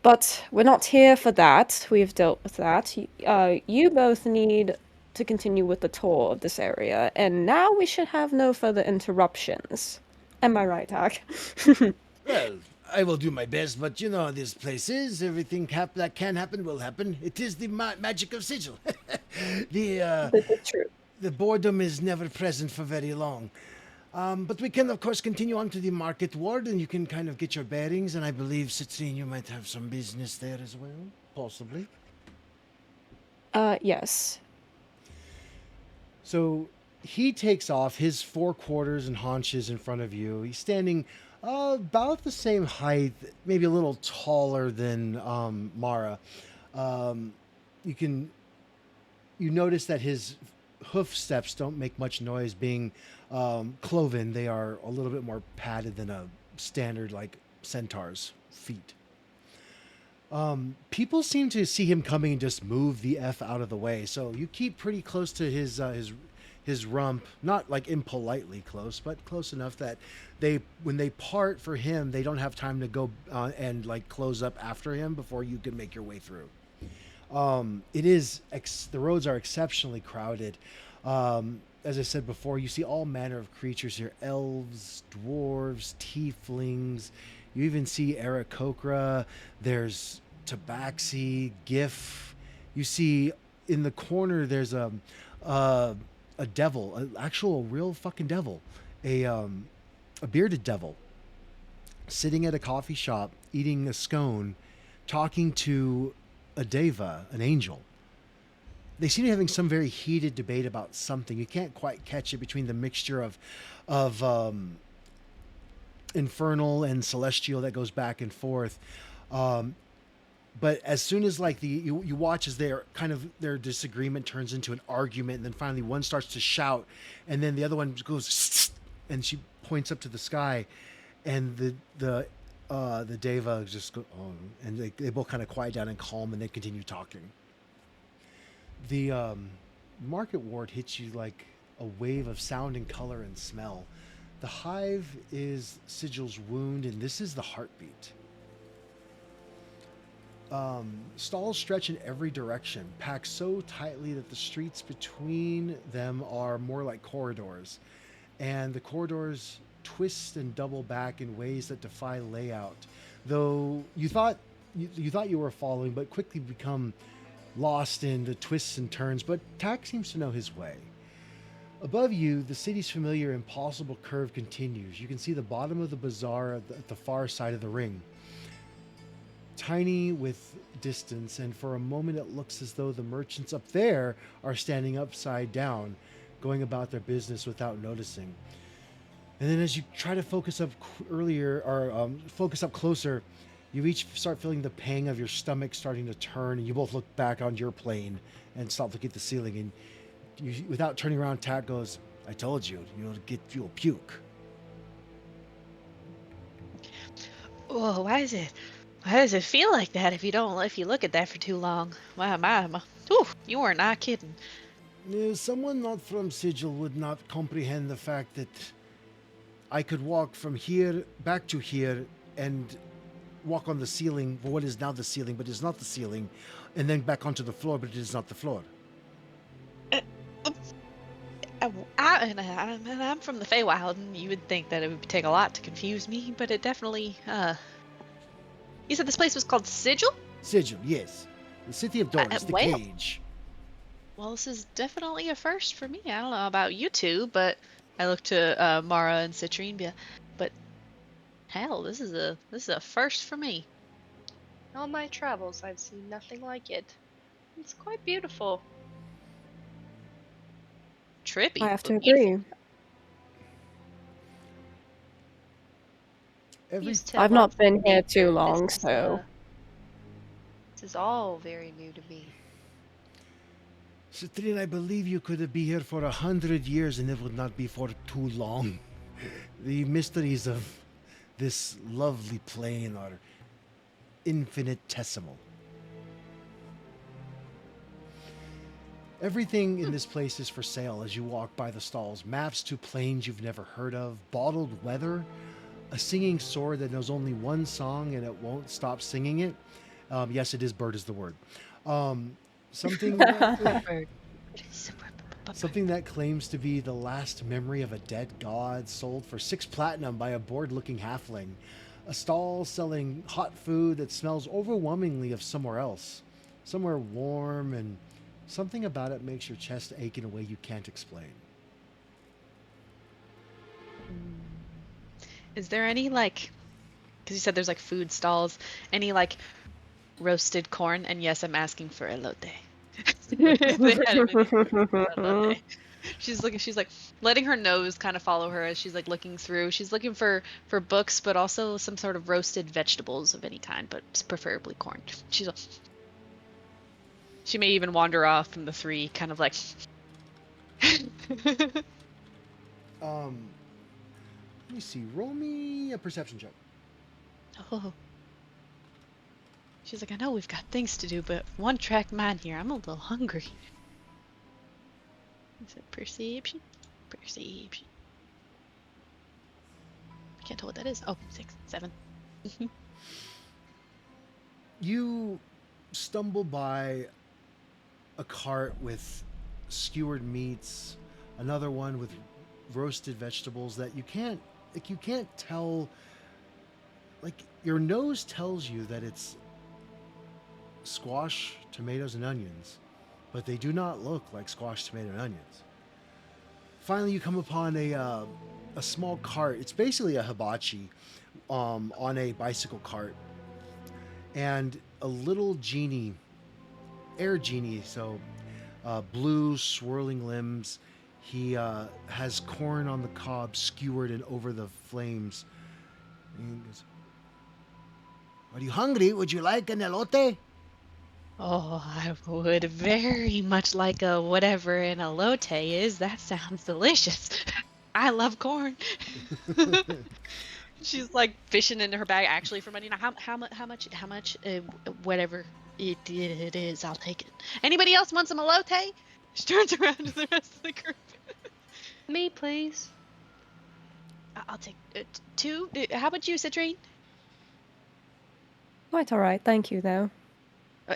But we're not here for that. We've dealt with that. You both need to continue with the tour of this area, and now we should have no further interruptions. Am I right, Hack? Well, I will do my best, but you know how this place is. Everything that can happen will happen. It is the magic of Sigil. the This is true. the boredom is never present for very long. But we can, of course, continue on to the market ward, and you can kind of get your bearings. And I believe, Citrine, you might have some business there as well, possibly. Yes. So he takes off his 4 quarters and haunches in front of you. He's standing about the same height, maybe a little taller than Mara. You notice that his hoof steps don't make much noise being cloven. They are a little bit more padded than a standard like centaur's feet. People seem to see him coming and just move the F out of the way. So you keep pretty close to his rump, not like impolitely close, but close enough that when they part for him, they don't have time to go and like close up after him before you can make your way through. The roads are exceptionally crowded. As I said before, you see all manner of creatures here: elves, dwarves, tieflings. You even see Aarakocra. There's Tabaxi, Gif. You see in the corner there's a devil, an actual real fucking devil, a bearded devil, sitting at a coffee shop eating a scone, talking to a deva, an angel. They seem to be having some very heated debate about something. You can't quite catch it between the mixture of infernal and celestial that goes back and forth. But as soon as like you watch as their disagreement turns into an argument, and then finally one starts to shout, and then the other one goes and she points up to the sky, and the deva just go, oh, and they both kind of quiet down and calm, and they continue talking. The market ward hits you like a wave of sound and color and smell. The hive is Sigil's wound, and this is the heartbeat. Stalls stretch in every direction, packed so tightly that the streets between them are more like corridors. And the corridors twist and double back in ways that defy layout. Though you thought you were following, but quickly become lost in the twists and turns. But Tack seems to know his way. Above you, the city's familiar impossible curve continues. You can see the bottom of the bazaar at the far side of the ring. Tiny with distance, and for a moment it looks as though the merchants up there are standing upside down, going about their business without noticing. And then as you try to focus up focus up closer, you each start feeling the pang of your stomach starting to turn, and you both look back on your plane and stop looking at the ceiling. And you, without turning around, Tat goes, "I told you, you'll puke." Oh, why does it feel like that if you look at that for too long? My. Ooh, you are not kidding. Someone not from Sigil would not comprehend the fact that I could walk from here back to here and walk on the ceiling, for what is now the ceiling, but is not the ceiling, and then back onto the floor, but it is not the floor. I'm from the Feywild, and you would think that it would take a lot to confuse me, but it definitely, You said this place was called Sigil? Sigil, yes. The city of doors, the well. cage. Well, this is definitely a first for me. I don't know about you two, but I look to Mara and Citrine, but hell, this is a first for me. In all my travels, I've seen nothing like it. It's quite beautiful. Trippy. I have to but beautiful. Every Used to I've love not been here nature. too long, This is, so this is all very new to me. Citrine, I believe you could be here for 100 years and it would not be for too long. The mysteries of this lovely plane are infinitesimal. Everything in this place is for sale as you walk by the stalls. Maps to planes you've never heard of, bottled weather, a singing sword that knows only one song and it won't stop singing it. Yes, it is bird is the word. Something something that claims to be the last memory of a dead god, sold for 6 platinum by a bored-looking halfling. A stall selling hot food that smells overwhelmingly of somewhere else. Somewhere warm, and something about it makes your chest ache in a way you can't explain. Is there any because you said there's food stalls, any roasted corn? And yes, I'm asking for elote. They had elote. She's letting her nose kind of follow her as she's looking through. She's looking for books, but also some sort of roasted vegetables of any kind, but preferably corn. She may even wander off from the three, kind of Let me see. Roll me a perception check. Oh. She's I know we've got things to do, but one-track mind here. I'm a little hungry. Is it perception? Perception. I can't tell what that is. Oh, 6, 7. You stumble by a cart with skewered meats, another one with roasted vegetables that you can't tell. Your nose tells you that it's squash, tomatoes, and onions, but they do not look like squash, tomato, and onions. Finally, you come upon a small cart. It's basically a hibachi on a bicycle cart, and a little genie, air genie, so blue swirling limbs. He has corn on the cob skewered and over the flames. And he goes, "Are you hungry? Would you like an elote?" Oh, I would very much like a whatever an elote is. That sounds delicious. I love corn. She's fishing in her bag actually for money. Now, how much? Whatever it is, I'll take it. Anybody else want some elote? She turns around to the rest of the group. Me, please. I'll take 2. How about you, Citrine? quite alright, thank you though.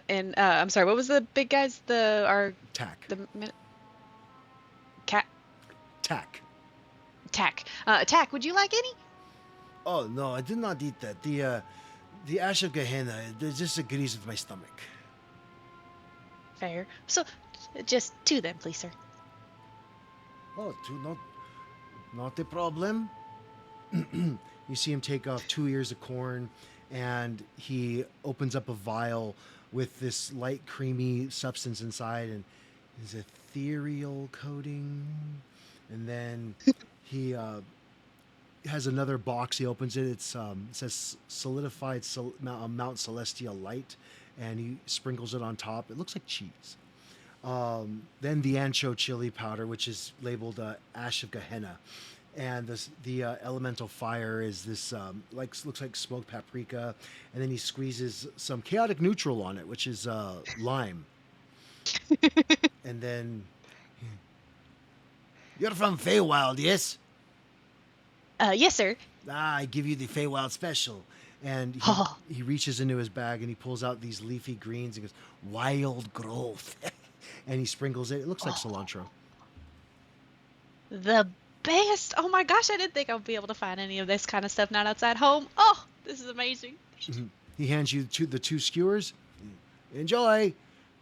And I'm sorry, what was the big guys? Tack. Cat. Tack. Tack. Tack. Would you like any? Oh no, I did not eat that. The ash of Gehenna, it just agrees with my stomach. Fair. So, just 2 then, please, sir. Oh, not a problem. You see him take off 2 ears of corn, and he opens up a vial with this light, creamy substance inside, and his ethereal coating. And then he has another box. He opens it. It says solidified Mount Celestial Light, and he sprinkles it on top. It looks like cheese. Then the ancho chili powder, which is labeled Ash of Gehenna, and the elemental fire is this looks like smoked paprika, and then he squeezes some chaotic neutral on it, which is lime, and then you're from Feywild, yes? Yes, sir. Ah, I give you the Feywild special. And Oh, he reaches into his bag and he pulls out these leafy greens and goes, wild growth. And he sprinkles it. It looks like cilantro. the best. Oh my gosh, I didn't think I'd be able to find any of this kind of stuff not outside home. Oh, this is amazing. Mhm. He hands you the two skewers. Enjoy.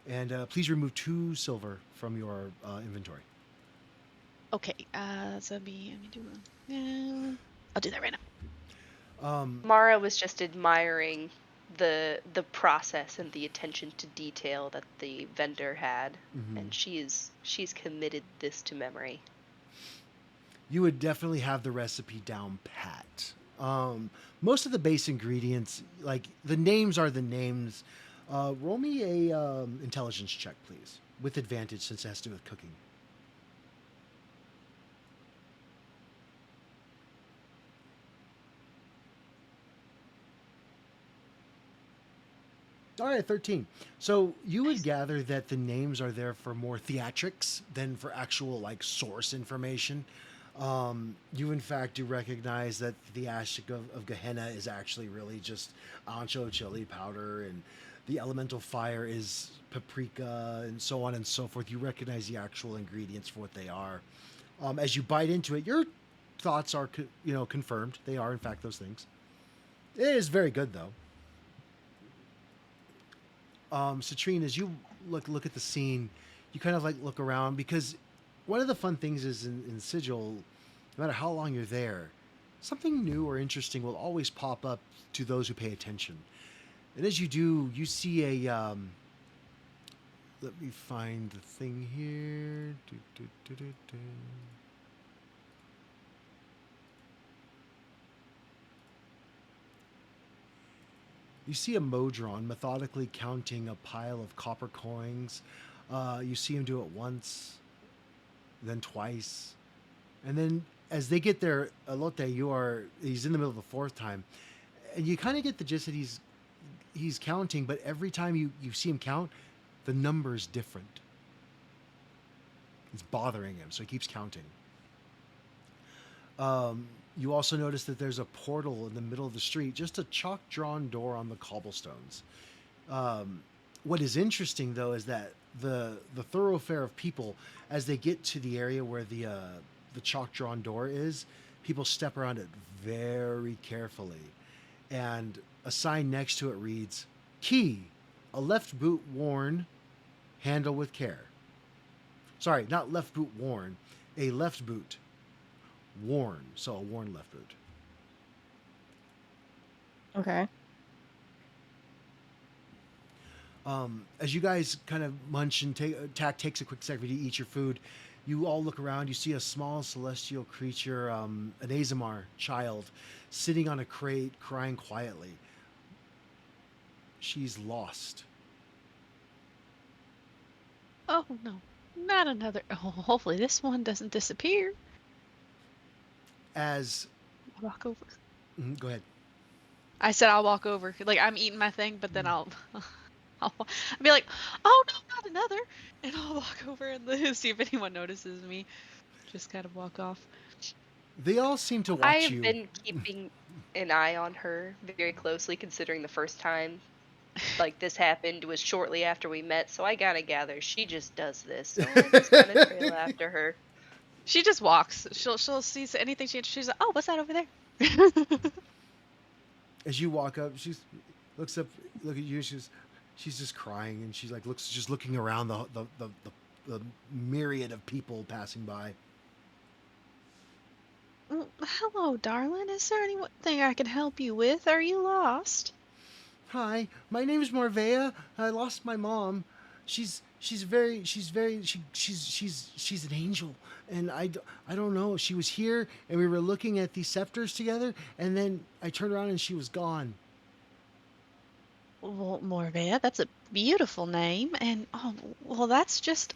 And please remove 2 silver from your inventory. Okay, so let me do one. I'll do that right now. Mara was just admiring the process and the attention to detail that the vendor had, and she's committed this to memory. You would definitely have the recipe down pat. Most of the base ingredients, like the names are the names. Roll me a intelligence check, please, with advantage since it has to do with cooking. All right, 13. So you would gather that the names are there for more theatrics than for actual like source information. You in fact do recognize that the ash of Gehenna is actually really just ancho chili powder, and the elemental fire is paprika, and so on and so forth. You recognize the actual ingredients for what they are. As you bite into it, your thoughts are confirmed. They are in fact those things. It is very good though. Citrine, as you look at the scene, you kind of like look around, because one of the fun things is in Sigil, no matter how long you're there, something new or interesting will always pop up to those who pay attention. And as you do, you see a let me find the thing here. You see a Modron methodically counting a pile of copper coins. You see him do it once, then twice, and then as they get there, Alote, he's in the middle of the 4th time, and you kind of get the gist that he's counting, but every time you see him count, the number's different. It's bothering him, so he keeps counting. You also notice that there's a portal in the middle of the street, just a chalk-drawn door on the cobblestones. What is interesting, though, is that the thoroughfare of people, as they get to the area where the chalk-drawn door is, people step around it very carefully. And a sign next to it reads, "Key, a left boot worn, handle with care." Sorry, not left boot worn, a left boot worn, so a worn left boot. Okay. As you guys kind of munch and Tack takes a quick second to eat your food, you all look around. You see a small celestial creature, an Azamar child, sitting on a crate, crying quietly. She's lost. Oh no, not another. Oh, hopefully this one doesn't disappear. As I'll walk over. Go ahead. I said I'll walk over. Like I'm eating my thing, but then I'll be like, oh no, not another, and I'll walk over and see if anyone notices me. Just kind of walk off. They all seem to watch I've you. been keeping an eye on her very closely, considering the first time like this happened was shortly after we met, so I gotta gather she just does this. So I just kind of trail after her. She just walks. She'll see anything she's like, oh, what's that over there? As you walk up, she looks up, look at you. She's just crying, and she's like looking around the myriad of people passing by. Hello, darling. Is there anything I can help you with? Are you lost? Hi, my name is Marvea. I lost my mom. She's an angel, and I don't know. She was here, and we were looking at these scepters together, and then I turned around and she was gone. Well, Morvea, that's a beautiful name, and oh, well, that just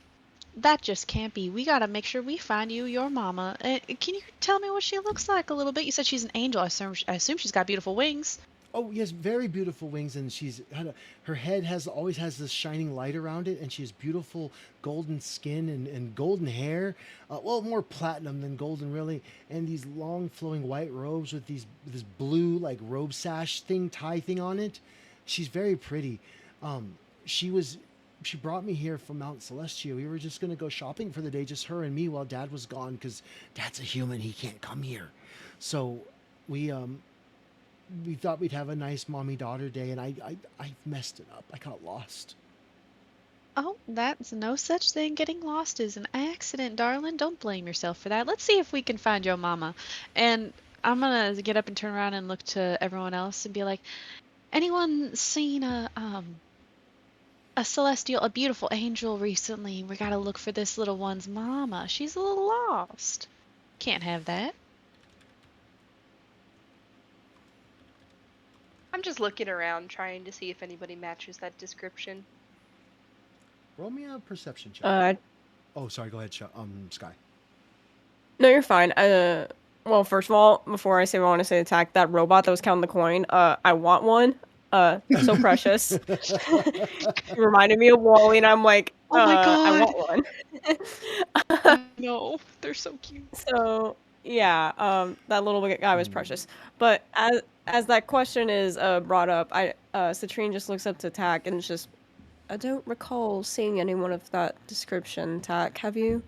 can't be. We gotta make sure we find you your mama. Can you tell me what she looks like a little bit? You said she's an angel. I assume she's got beautiful wings. Oh yes, very beautiful wings, and her head always has this shining light around it, and she has beautiful golden skin and golden hair. Well, more platinum than golden, really, and these long flowing white robes with this blue like robe sash tie thing on it. She's very pretty. Um, she was. She brought me here from Mount Celestia. We were just gonna go shopping for the day, just her and me, while Dad was gone, because Dad's a human. He can't come here. So we we thought we'd have a nice mommy daughter day, and I messed it up. I got lost. Oh, that's no such thing. Getting lost is an accident, darling. Don't blame yourself for that. Let's see if we can find your mama. And I'm gonna get up and turn around and look to everyone else and be like, anyone seen a celestial, a beautiful angel recently? We gotta look for this little one's mama. She's a little lost. Can't have that. I'm just looking around trying to see if anybody matches that description. Roll me a perception check. Oh, sorry. Go ahead, Sky. No, you're fine. Well, first of all, before I say what I want to say attack, that robot that was counting the coin, I want one. So precious. It reminded me of Wally, and I'm like, Oh my I God. want one. No, they're so cute. So yeah, that little guy was precious. But as that question is brought up, Citrine just looks up to Tack and it's just, I don't recall seeing anyone of that description. Tack, have you?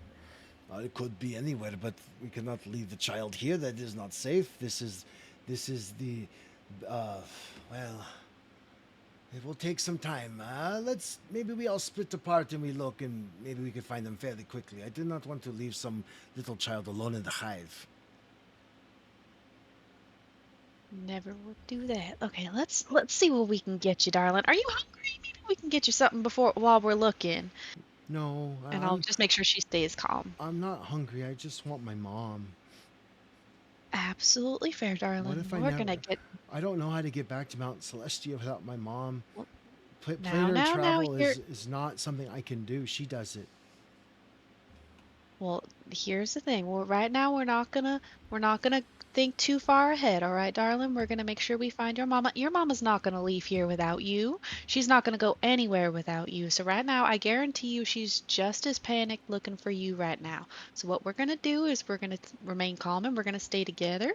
It could be anywhere, but we cannot leave the child here. That is not safe. This is the, well, it will take some time. Maybe we all split apart and we look, and maybe we can find them fairly quickly. I do not want to leave some little child alone in the hive. Never would do that. Okay, let's see what we can get you, darling. Are you hungry? Maybe we can get you something while we're looking. No, And I'll just make sure she stays calm. I'm not hungry. I just want my mom. Absolutely fair, darling. What if I don't know how to get back to Mount Celestia without my mom. Well, Planar travel is not something I can do. She does it. Well, here's the thing. Well, right now we're not gonna think too far ahead, all right, darling? We're gonna make sure we find your mama. Your mama's not gonna leave here without you. She's not gonna go anywhere without you. So right now, I guarantee you she's just as panicked looking for you right now. So what we're gonna do is we're gonna remain calm and we're gonna stay together.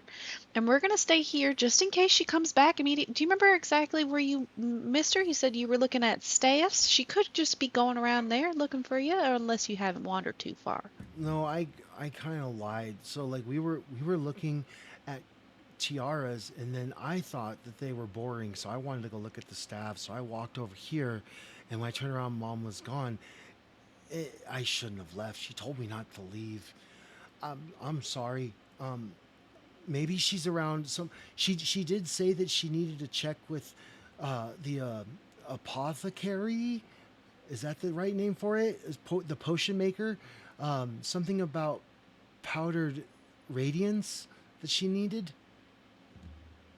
And we're gonna stay here just in case she comes back immediately. Do you remember exactly where you missed her? You said you were looking at staffs. She could just be going around there looking for you, unless you haven't wandered too far. No, I kind of lied. So like we were looking at tiaras, and then I thought that they were boring, so I wanted to go look at the staff. So I walked over here, and when I turned around, Mom was gone. I shouldn't have left. She told me not to leave. I'm sorry. Maybe she's around. She did say that she needed to check with the apothecary. Is that the right name for it? The potion maker. Something about powdered radiance that she needed.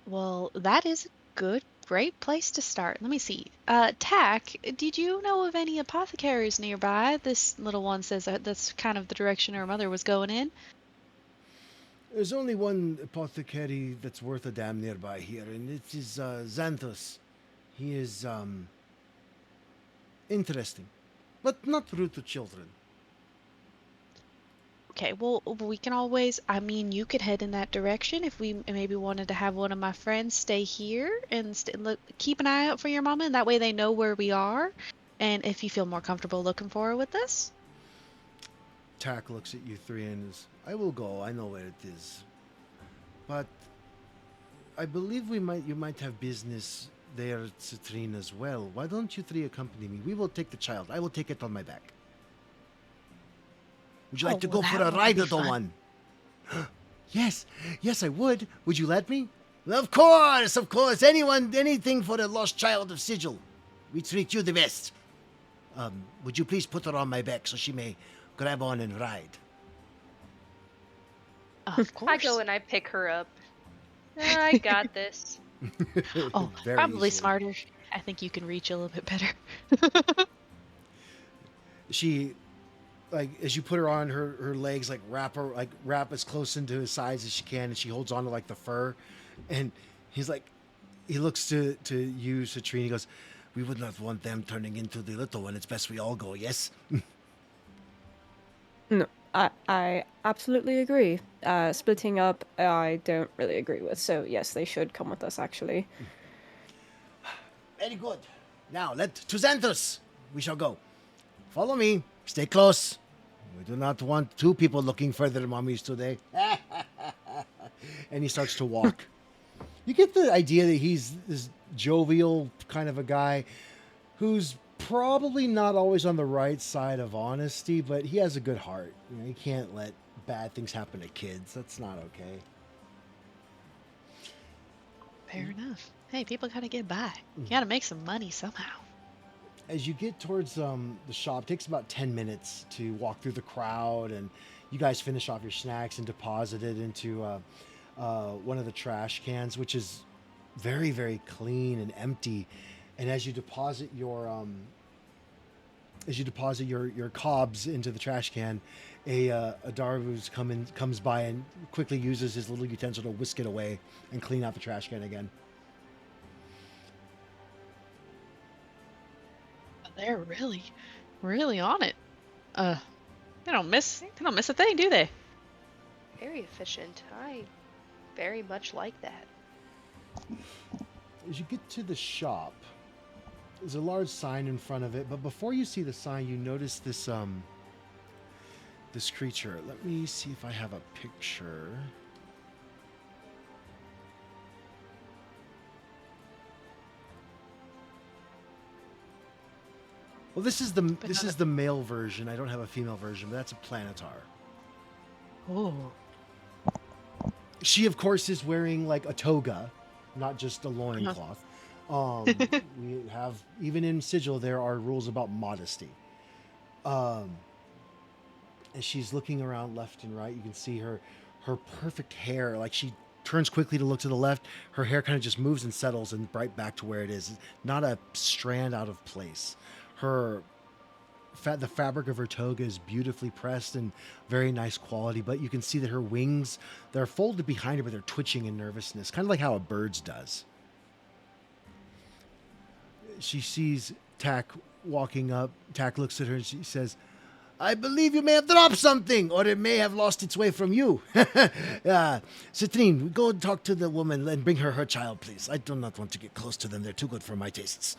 Well, that is a great place to start. Let me see. Tack, did you know of any apothecaries nearby? This little one says that's kind of the direction her mother was going in. There's only one apothecary that's worth a damn nearby here, and it is Xanthus. He is interesting, but not rude to children. Okay, well, we can always, I mean, you could head in that direction if we maybe wanted to have one of my friends stay here and keep an eye out for your mama, and that way they know where we are. And if you feel more comfortable looking for her with us. Tack looks at you three and is, I will go. I know where it is. But I believe you might have business there at Citrine as well. Why don't you three accompany me? We will take the child. I will take it on my back. Would you like to go for a ride, little one? Yes, yes, I would. Would you let me? Of course, of course. Anyone, anything for the lost child of Sigil. We treat you the best. Would you please put her on my back so she may grab on and ride? Of course. I go and I pick her up. I got this. Oh, Very probably easily. smarter. I think you can reach a little bit better. She, like, as you put her on, her legs like wrap as close into his sides as she can, and she holds on to like the fur, and he's like, he looks to you, Citrine. He goes, "We would not want them turning into the little one. It's best we all go. Yes." No, I absolutely agree. Splitting up, I don't really agree with. So yes, they should come with us. Actually, Very good. Now to Xanthus. We shall go. Follow me. Stay close. We do not want two people looking for their mummies today. And he starts to walk. You get the idea that he's this jovial kind of a guy who's probably not always on the right side of honesty, but he has a good heart. You know, he can't let bad things happen to kids. That's not okay. Fair enough. Hey, people gotta get by. You gotta make some money somehow. As you get towards the shop, it takes about 10 minutes to walk through the crowd, and you guys finish off your snacks and deposit it into one of the trash cans, which is very, very clean and empty. And as you deposit your cobs into the trash can, a Darvu's comes by and quickly uses his little utensil to whisk it away and clean out the trash can again. They're really, really on it. They don't miss a thing, do they? Very efficient. I very much like that. As you get to the shop, there's a large sign in front of it, but before you see the sign, you notice this this creature. Let me see if I have a picture. Well, this is the male version. I don't have a female version, but that's a planetar. Oh. She, of course, is wearing like a toga, not just a loincloth. We have, even in Sigil, there are rules about modesty. And she's looking around left and right. You can see her perfect hair. Like, she turns quickly to look to the left. Her hair kind of just moves and settles and right back to where it is. Not a strand out of place. The fabric of her toga is beautifully pressed and very nice quality, but you can see that her wings, they're folded behind her, but they're twitching in nervousness, kind of like how a bird's does. She sees Tack walking up. Tack looks at her and she says, "I believe you may have dropped something, or it may have lost its way from you." Citrine, go and talk to the woman and bring her child, please. I do not want to get close to them. They're too good for my tastes.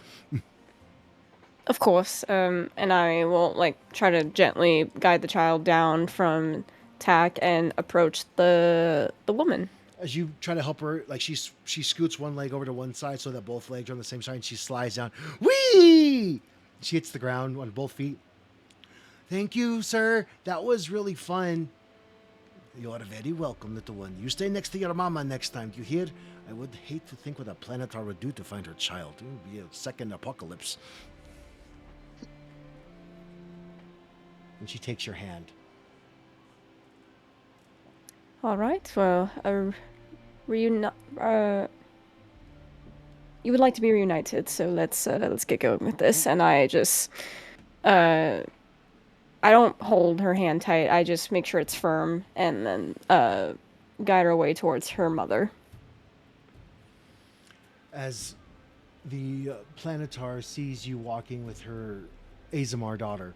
of course. And I will try to gently guide the child down from Tack and approach the woman. As you try to help her, like she scoots one leg over to one side so that both legs are on the same side, and she slides down. Whee! She hits the ground on both feet. "Thank you, sir. That was really fun." "You are very welcome, little one. You stay next to your mama next time. Do you hear? I would hate to think what a planetar would do to find her child. It would be a second apocalypse." And she takes your hand. All right. Well, you would like to be reunited, so let's get going with this. And I just, I don't hold her hand tight. I just make sure it's firm, and then guide her away towards her mother. As the planetar sees you walking with her Azamar daughter,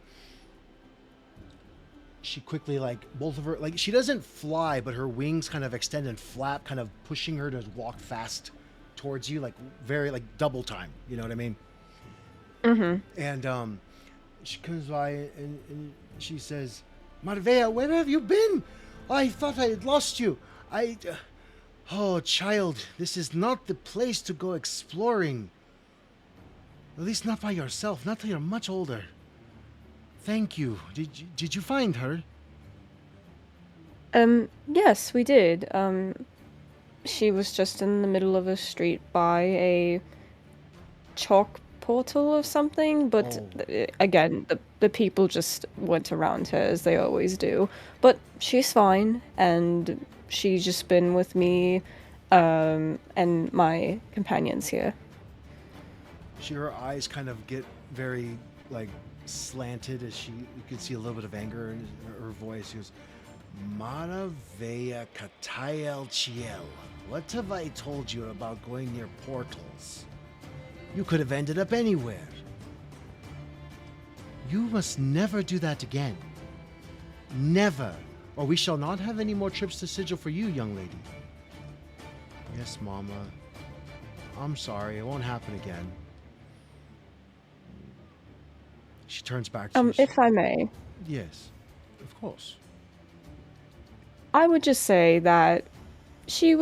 she quickly, both of her, she doesn't fly, but her wings kind of extend and flap, kind of pushing her to walk fast towards you, very, double time. You know what I mean? Mm-hmm. And she comes by and she says, "Marvea, where have you been? I thought I had lost you. Oh, child, this is not the place to go exploring. At least not by yourself, not till you're much older. Thank you. Did you find her?" Yes, we did. She was just in the middle of a street by a chalk portal or something, but again, the people just went around her as they always do. But she's fine, and she's just been with me, and my companions here. Her eyes kind of get very like slanted as you can see a little bit of anger in her voice. She goes, Maravea Katael Chiel. What have I told you about going near portals? You could have ended up anywhere. You must never do that again. Never. Or we shall not have any more trips to Sigil for you, young lady. Yes, Mama. I'm sorry. It won't happen again. She turns back to you. If I may. Yes, of course. I would just say that she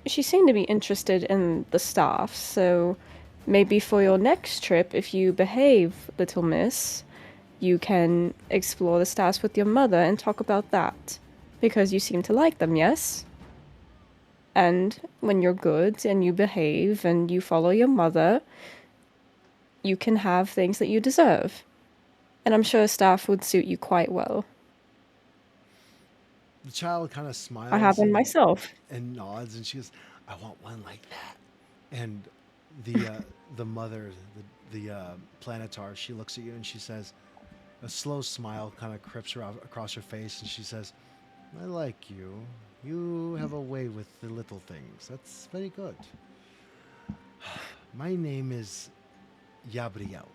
seemed to be interested in the staff, so maybe for your next trip, if you behave, little miss, you can explore the staffs with your mother and talk about that. Because you seem to like them, yes? And when you're good and you behave and you follow your mother, you can have things that you deserve. And I'm sure staff would suit you quite well. The child kind of smiles. I have one myself. And nods, and she goes, I want one like that. And the mother, the planetar, she looks at you and she says, a slow smile kind of creeps across her face, and she says, I like you. You have a way with the little things. That's very good. My name is Yabriel.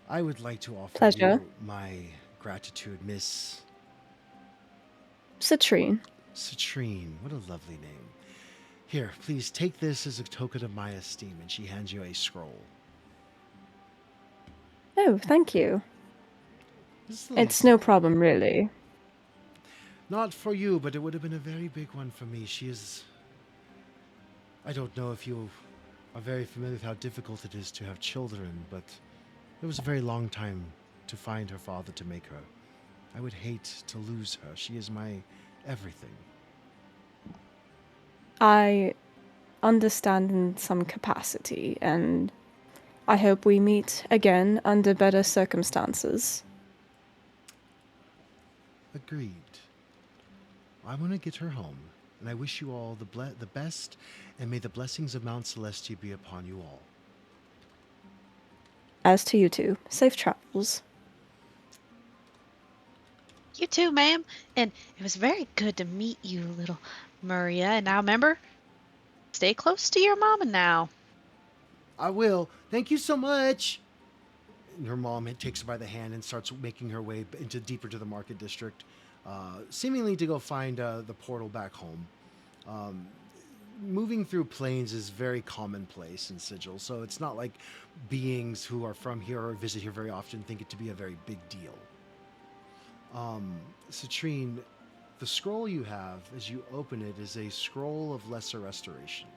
I would like to offer Pleasure. you my gratitude, Miss Citrine. Citrine. What a lovely name. Here, please take this as a token of my esteem. And she hands you a scroll. Oh, thank you. It's no problem, really. Not for you, but it would have been a very big one for me. She is... I don't know if you are very familiar with how difficult it is to have children, but it was a very long time to find her father to make her. I would hate to lose her. She is my everything. I understand in some capacity, and I hope we meet again under better circumstances. Agreed. I want to get her home, and I wish you all the best, and may the blessings of Mount Celestia be upon you all. As to you two, safe travels. You too, ma'am. And it was very good to meet you, little Maria. And now remember, stay close to your mama now. I will. Thank you so much. And her mom takes her by the hand and starts making her way deeper to the market district, seemingly to go find the portal back home. Moving through plains is very commonplace in Sigil, so it's not like beings who are from here or visit here very often think it to be a very big deal. Citrine, the scroll you have, as you open it, is a scroll of lesser restoration.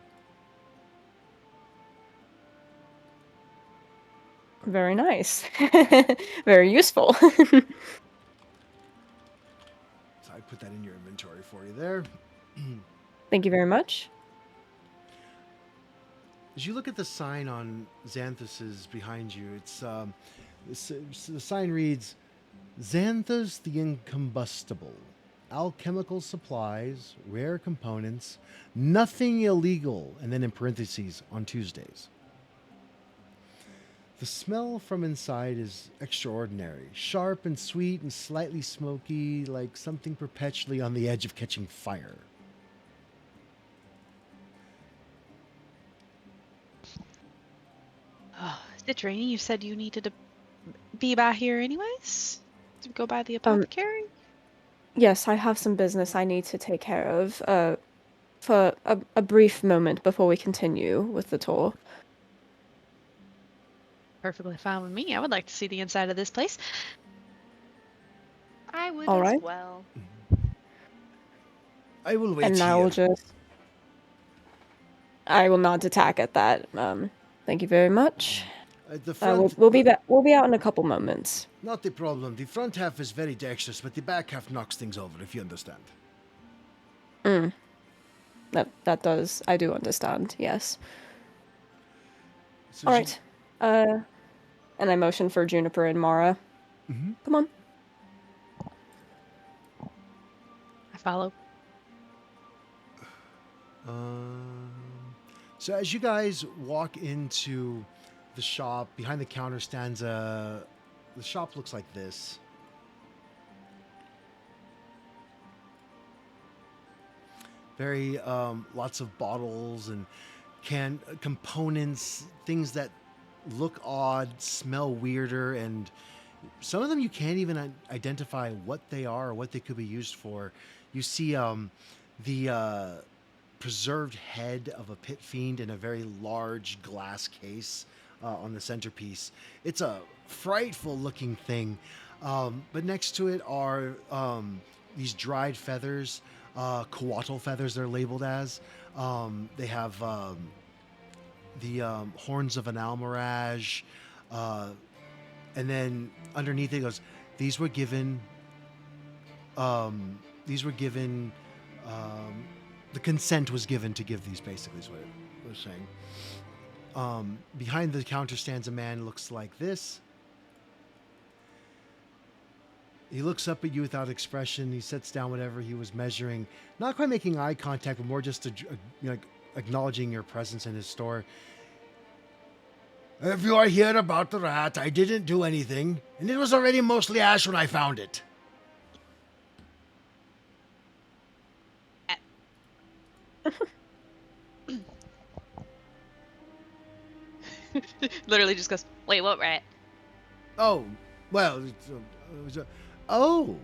Very nice. Very useful. So I put that in your inventory for you there. Thank you very much. As you look at the sign on Xanthus's behind you, it's the sign reads, Xanthus the Incombustible. Alchemical supplies, rare components, nothing illegal, and then in parentheses, on Tuesdays. The smell from inside is extraordinary, sharp and sweet and slightly smoky, like something perpetually on the edge of catching fire. Oh, Citrine, you said you needed to be by here anyways? To go by the apothecary? Yes, I have some business I need to take care of for a brief moment before we continue with the tour. Perfectly fine with me. I would like to see the inside of this place. I would All as right. well. I will wait And here. I will not attack at that. Thank you very much. At the front, We'll be back. We'll be out in a couple moments. not the problem. The front half is very dexterous, but the back half knocks things over, if you understand. That does. I do understand. Yes. So All right. And I motion for Juniper and Mara. Come on. I follow. So as you guys walk into the shop, behind the counter stands the shop looks like this. Very lots of bottles and components, things that look odd, smell weirder, and some of them you can't even identify what they are or what they could be used for. You see the preserved head of a pit fiend in a very large glass case on the centerpiece. It's a frightful looking thing, but next to it are these dried feathers, coatl feathers they're labeled as. They have the horns of an almirage, and then underneath it goes, these were given the consent was given to give these, basically, is what it was saying. Behind the counter stands a man, looks like this. He looks up at you without expression. He sets down whatever he was measuring, not quite making eye contact, but more just acknowledging your presence in his store. If you are here about the rat, I didn't do anything, and it was already mostly ash when I found it. Literally just goes, wait, what rat? Oh, well, oh.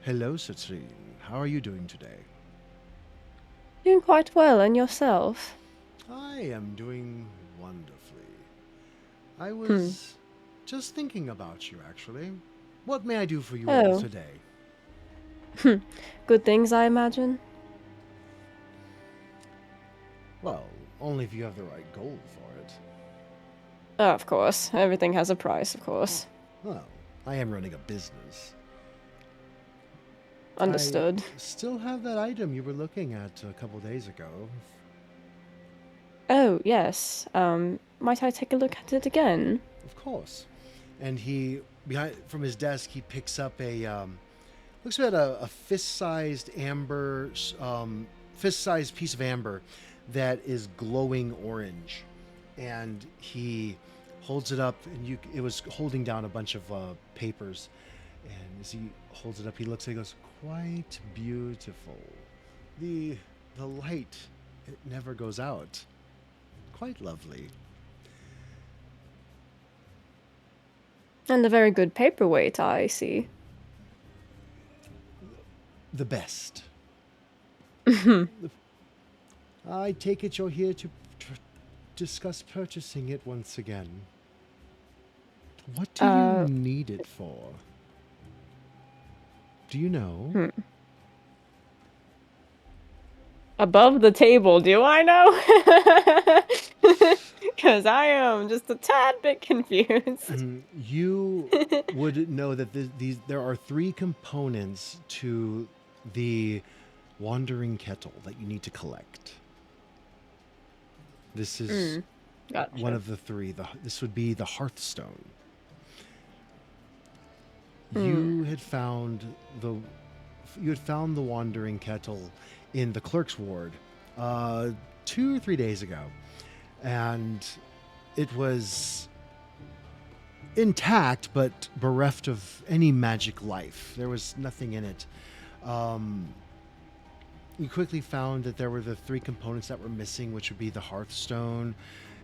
Hello, Citrine. How are you doing today? Doing quite well, and yourself? I am doing wonderfully. I was just thinking about you, actually. What may I do for you all today? Good things, I imagine. Well, only if you have the right gold for it. Oh, of course. Everything has a price, of course. Well, I am running a business. Understood. I still have that item you were looking at a couple days ago. Oh, yes. Might I take a look at it again? Of course. And from his desk, he picks up looks at a fist-sized fist-sized piece of amber that is glowing orange. And he holds it up, and it was holding down a bunch of papers. And as he holds it up, he looks at it and goes, quite beautiful. The light, it never goes out. Quite lovely. And a very good paperweight, I see. The best. I take it you're here to discuss purchasing it once again. What do you need it for? Do you know? Above the table, do I know? Because I am just a tad bit confused. You would know that there are 3 components to the wandering kettle that you need to collect. This is Gotcha. one of the 3. This would be the hearthstone. You had found the wandering kettle in the Clerk's ward 2 or 3 days ago, and it was intact but bereft of any magic life. There was nothing in it. You quickly found that there were the 3 components that were missing, which would be the hearthstone.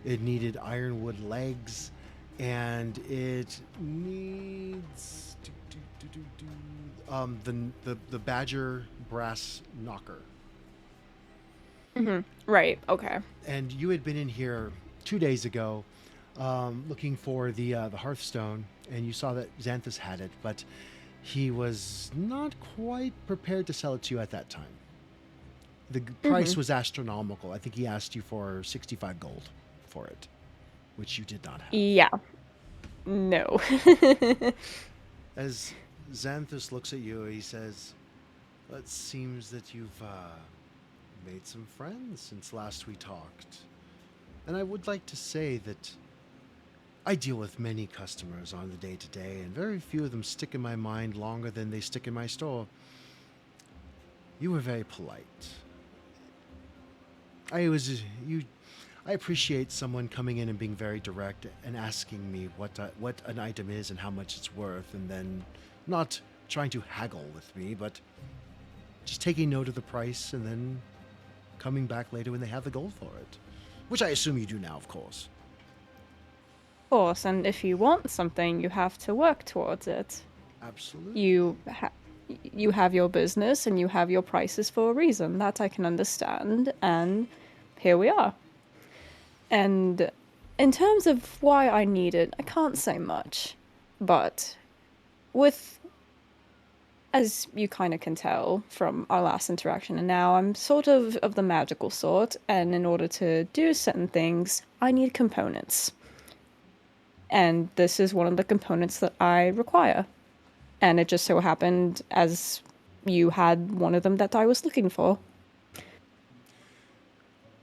It needed ironwood legs, and it needs the badger brass knocker. Right, okay. And you had been in here 2 days ago looking for the hearthstone, and you saw that Xanthus had it, but he was not quite prepared to sell it to you at that time. The price was astronomical. I think he asked you for 65 gold for it. which you did not have. Yeah. No. As Xanthus looks at you, he says, "Well, it seems that you've made some friends since last we talked. And I would like to say that I deal with many customers on the day-to-day, and very few of them stick in my mind longer than they stick in my store. You were very polite. I appreciate someone coming in and being very direct and asking me what an item is and how much it's worth, and then not trying to haggle with me, but just taking note of the price and then coming back later when they have the gold for it. Which I assume you do now, of course." Of course, and if you want something, you have to work towards it. Absolutely. You have your business and you have your prices for a reason. That I can understand, and here we are. And in terms of why I need it, I can't say much. But as you kind of can tell from our last interaction and now, I'm sort of the magical sort, and in order to do certain things, I need components. And this is one of the components that I require. And it just so happened as you had one of them that I was looking for.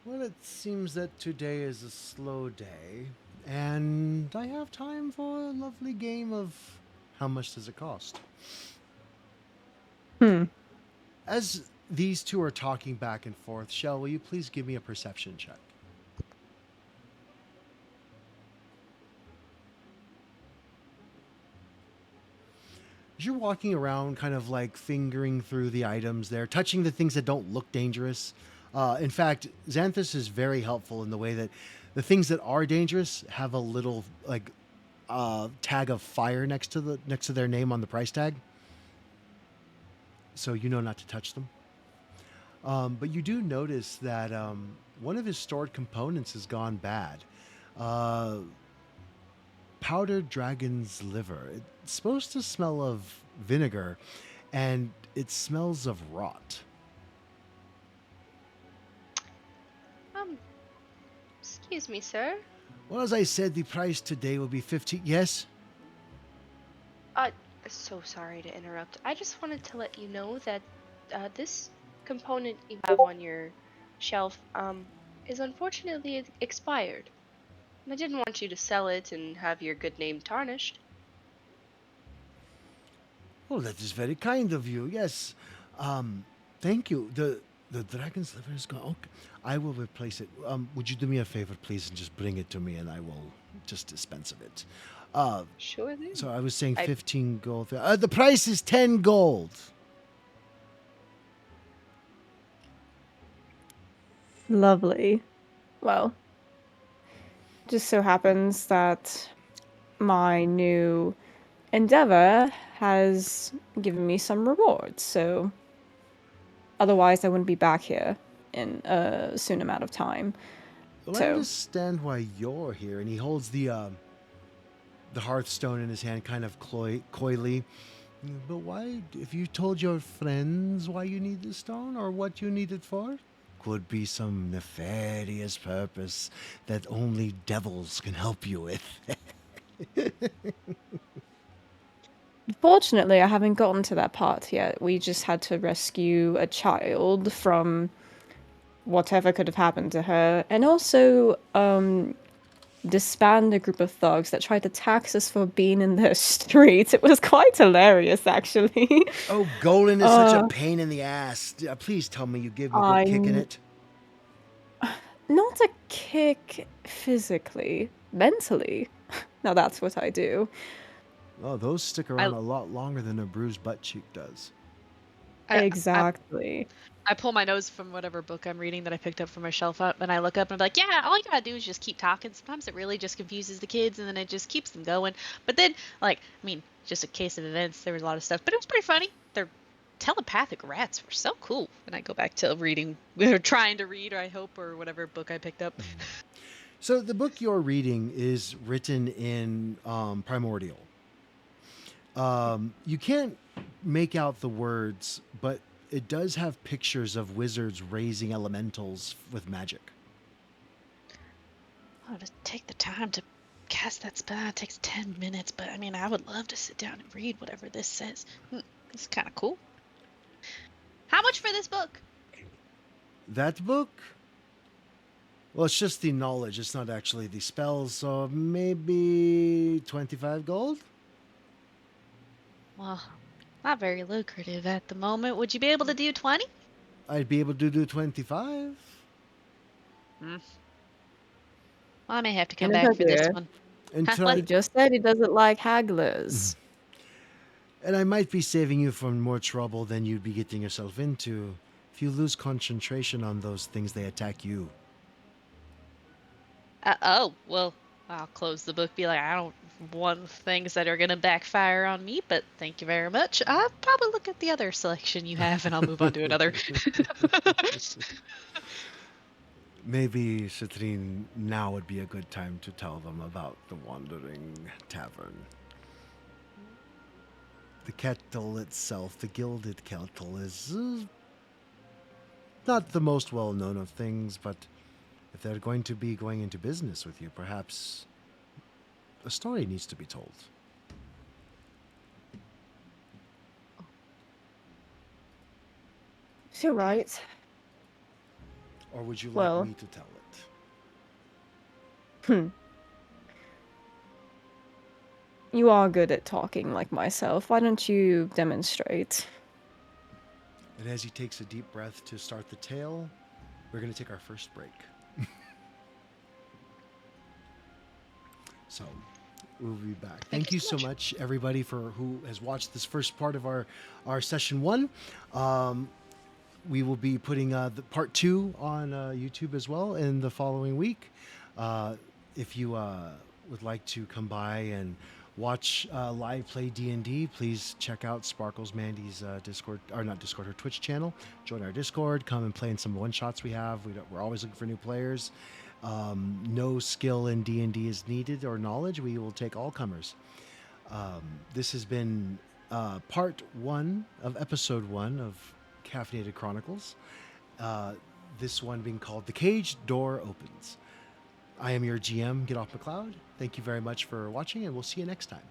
Well, it seems that today is a slow day, and I have time for a lovely game of how much does it cost? As these two are talking back and forth, Shell, will you please give me a perception check? As you're walking around, kind of like fingering through the items there, touching the things that don't look dangerous. In fact, Xanthus is very helpful in the way that the things that are dangerous have a little like tag of fire next to their name on the price tag, so you know not to touch them. But you do notice that one of his stored components has gone bad. Powdered dragon's liver. It's supposed to smell of vinegar, and it smells of rot. Excuse me, sir. Well, as I said, the price today will be 15. Yes? So sorry to interrupt. I just wanted to let you know that this component you have on your shelf is unfortunately expired. And I didn't want you to sell it and have your good name tarnished. Oh, that is very kind of you. Yes. Thank you. The dragon's liver is gone. Okay. I will replace it. Would you do me a favor, please, and just bring it to me, and I will just dispense of it. Sure thing. So I was saying 15 gold. The price is 10 gold. Lovely. Well, just so happens that my new endeavor has given me some rewards, so otherwise I wouldn't be back here in a soon amount of time. Well, I So- understand why you're here. And he holds the hearthstone in his hand, kind of coyly. But why? If you told your friends why you need the stone or what you need it for, could be some nefarious purpose that only devils can help you with. Fortunately, I haven't gotten to that part yet. We just had to rescue a child from whatever could have happened to her, and also disband a group of thugs that tried to tax us for being in the streets. It was quite hilarious, actually. Oh, Golan is such a pain in the ass. Please tell me you gave him a good kick in it. Not a kick physically, mentally. Now that's what I do. Oh, those stick around a lot longer than a bruised butt cheek does. Exactly. I pull my nose from whatever book I'm reading that I picked up from my shelf up, and I look up and I'm like, yeah, all you gotta do is just keep talking. Sometimes it really just confuses the kids, and then it just keeps them going. But then, just a case of events, there was a lot of stuff, but it was pretty funny. Their telepathic rats were so cool. And I go back to reading, or trying to read, or I hope, or whatever book I picked up. So the book you're reading is written in primordial. You can't make out the words, but it does have pictures of wizards raising elementals with magic. Oh, to take the time to cast that spell, it takes 10 minutes, but I mean, I would love to sit down and read whatever this says. It's kind of cool. How much for this book? That book? Well, it's just the knowledge. It's not actually the spells, so maybe 25 gold? Well, not very lucrative at the moment. Would you be able to do 20? I'd be able to do 25. Well, I may have to come And back for this okay. one. Until What? He just said he doesn't like hagglers. And I might be saving you from more trouble than you'd be getting yourself into. If you lose concentration on those things, they attack you. Oh, well, I'll close the book, be like, I don't want things that are going to backfire on me, but thank you very much. I'll probably look at the other selection you have, and I'll move on to another. Maybe, Citrine, now would be a good time to tell them about the Wandering Tavern. The kettle itself, the Gilded Kettle, is not the most well known of things, but if they're going to be going into business with you, perhaps a story needs to be told. You're right. Or would you like Well- me to tell it? You are good at talking like myself. Why don't you demonstrate? And as he takes a deep breath to start the tale, we're going to take our first break. So, we'll be back. Thank you so much, everybody, for who has watched this first part of our session 1. We will be putting the part 2 on YouTube as well in the following week. If you would like to come by and watch live play D&D, please check out Sparkles Mandy's Discord, or not Discord, her Twitch channel. Join our Discord, come and play in some one-shots we have. We're always looking for new players. No skill in D&D is needed or knowledge. We will take all comers. This has been part 1 of episode 1 of Caffeinated Chronicles. This one being called The Caged Door Opens. I am your GM, Get Off McCloud. Thank you very much for watching, and we'll see you next time.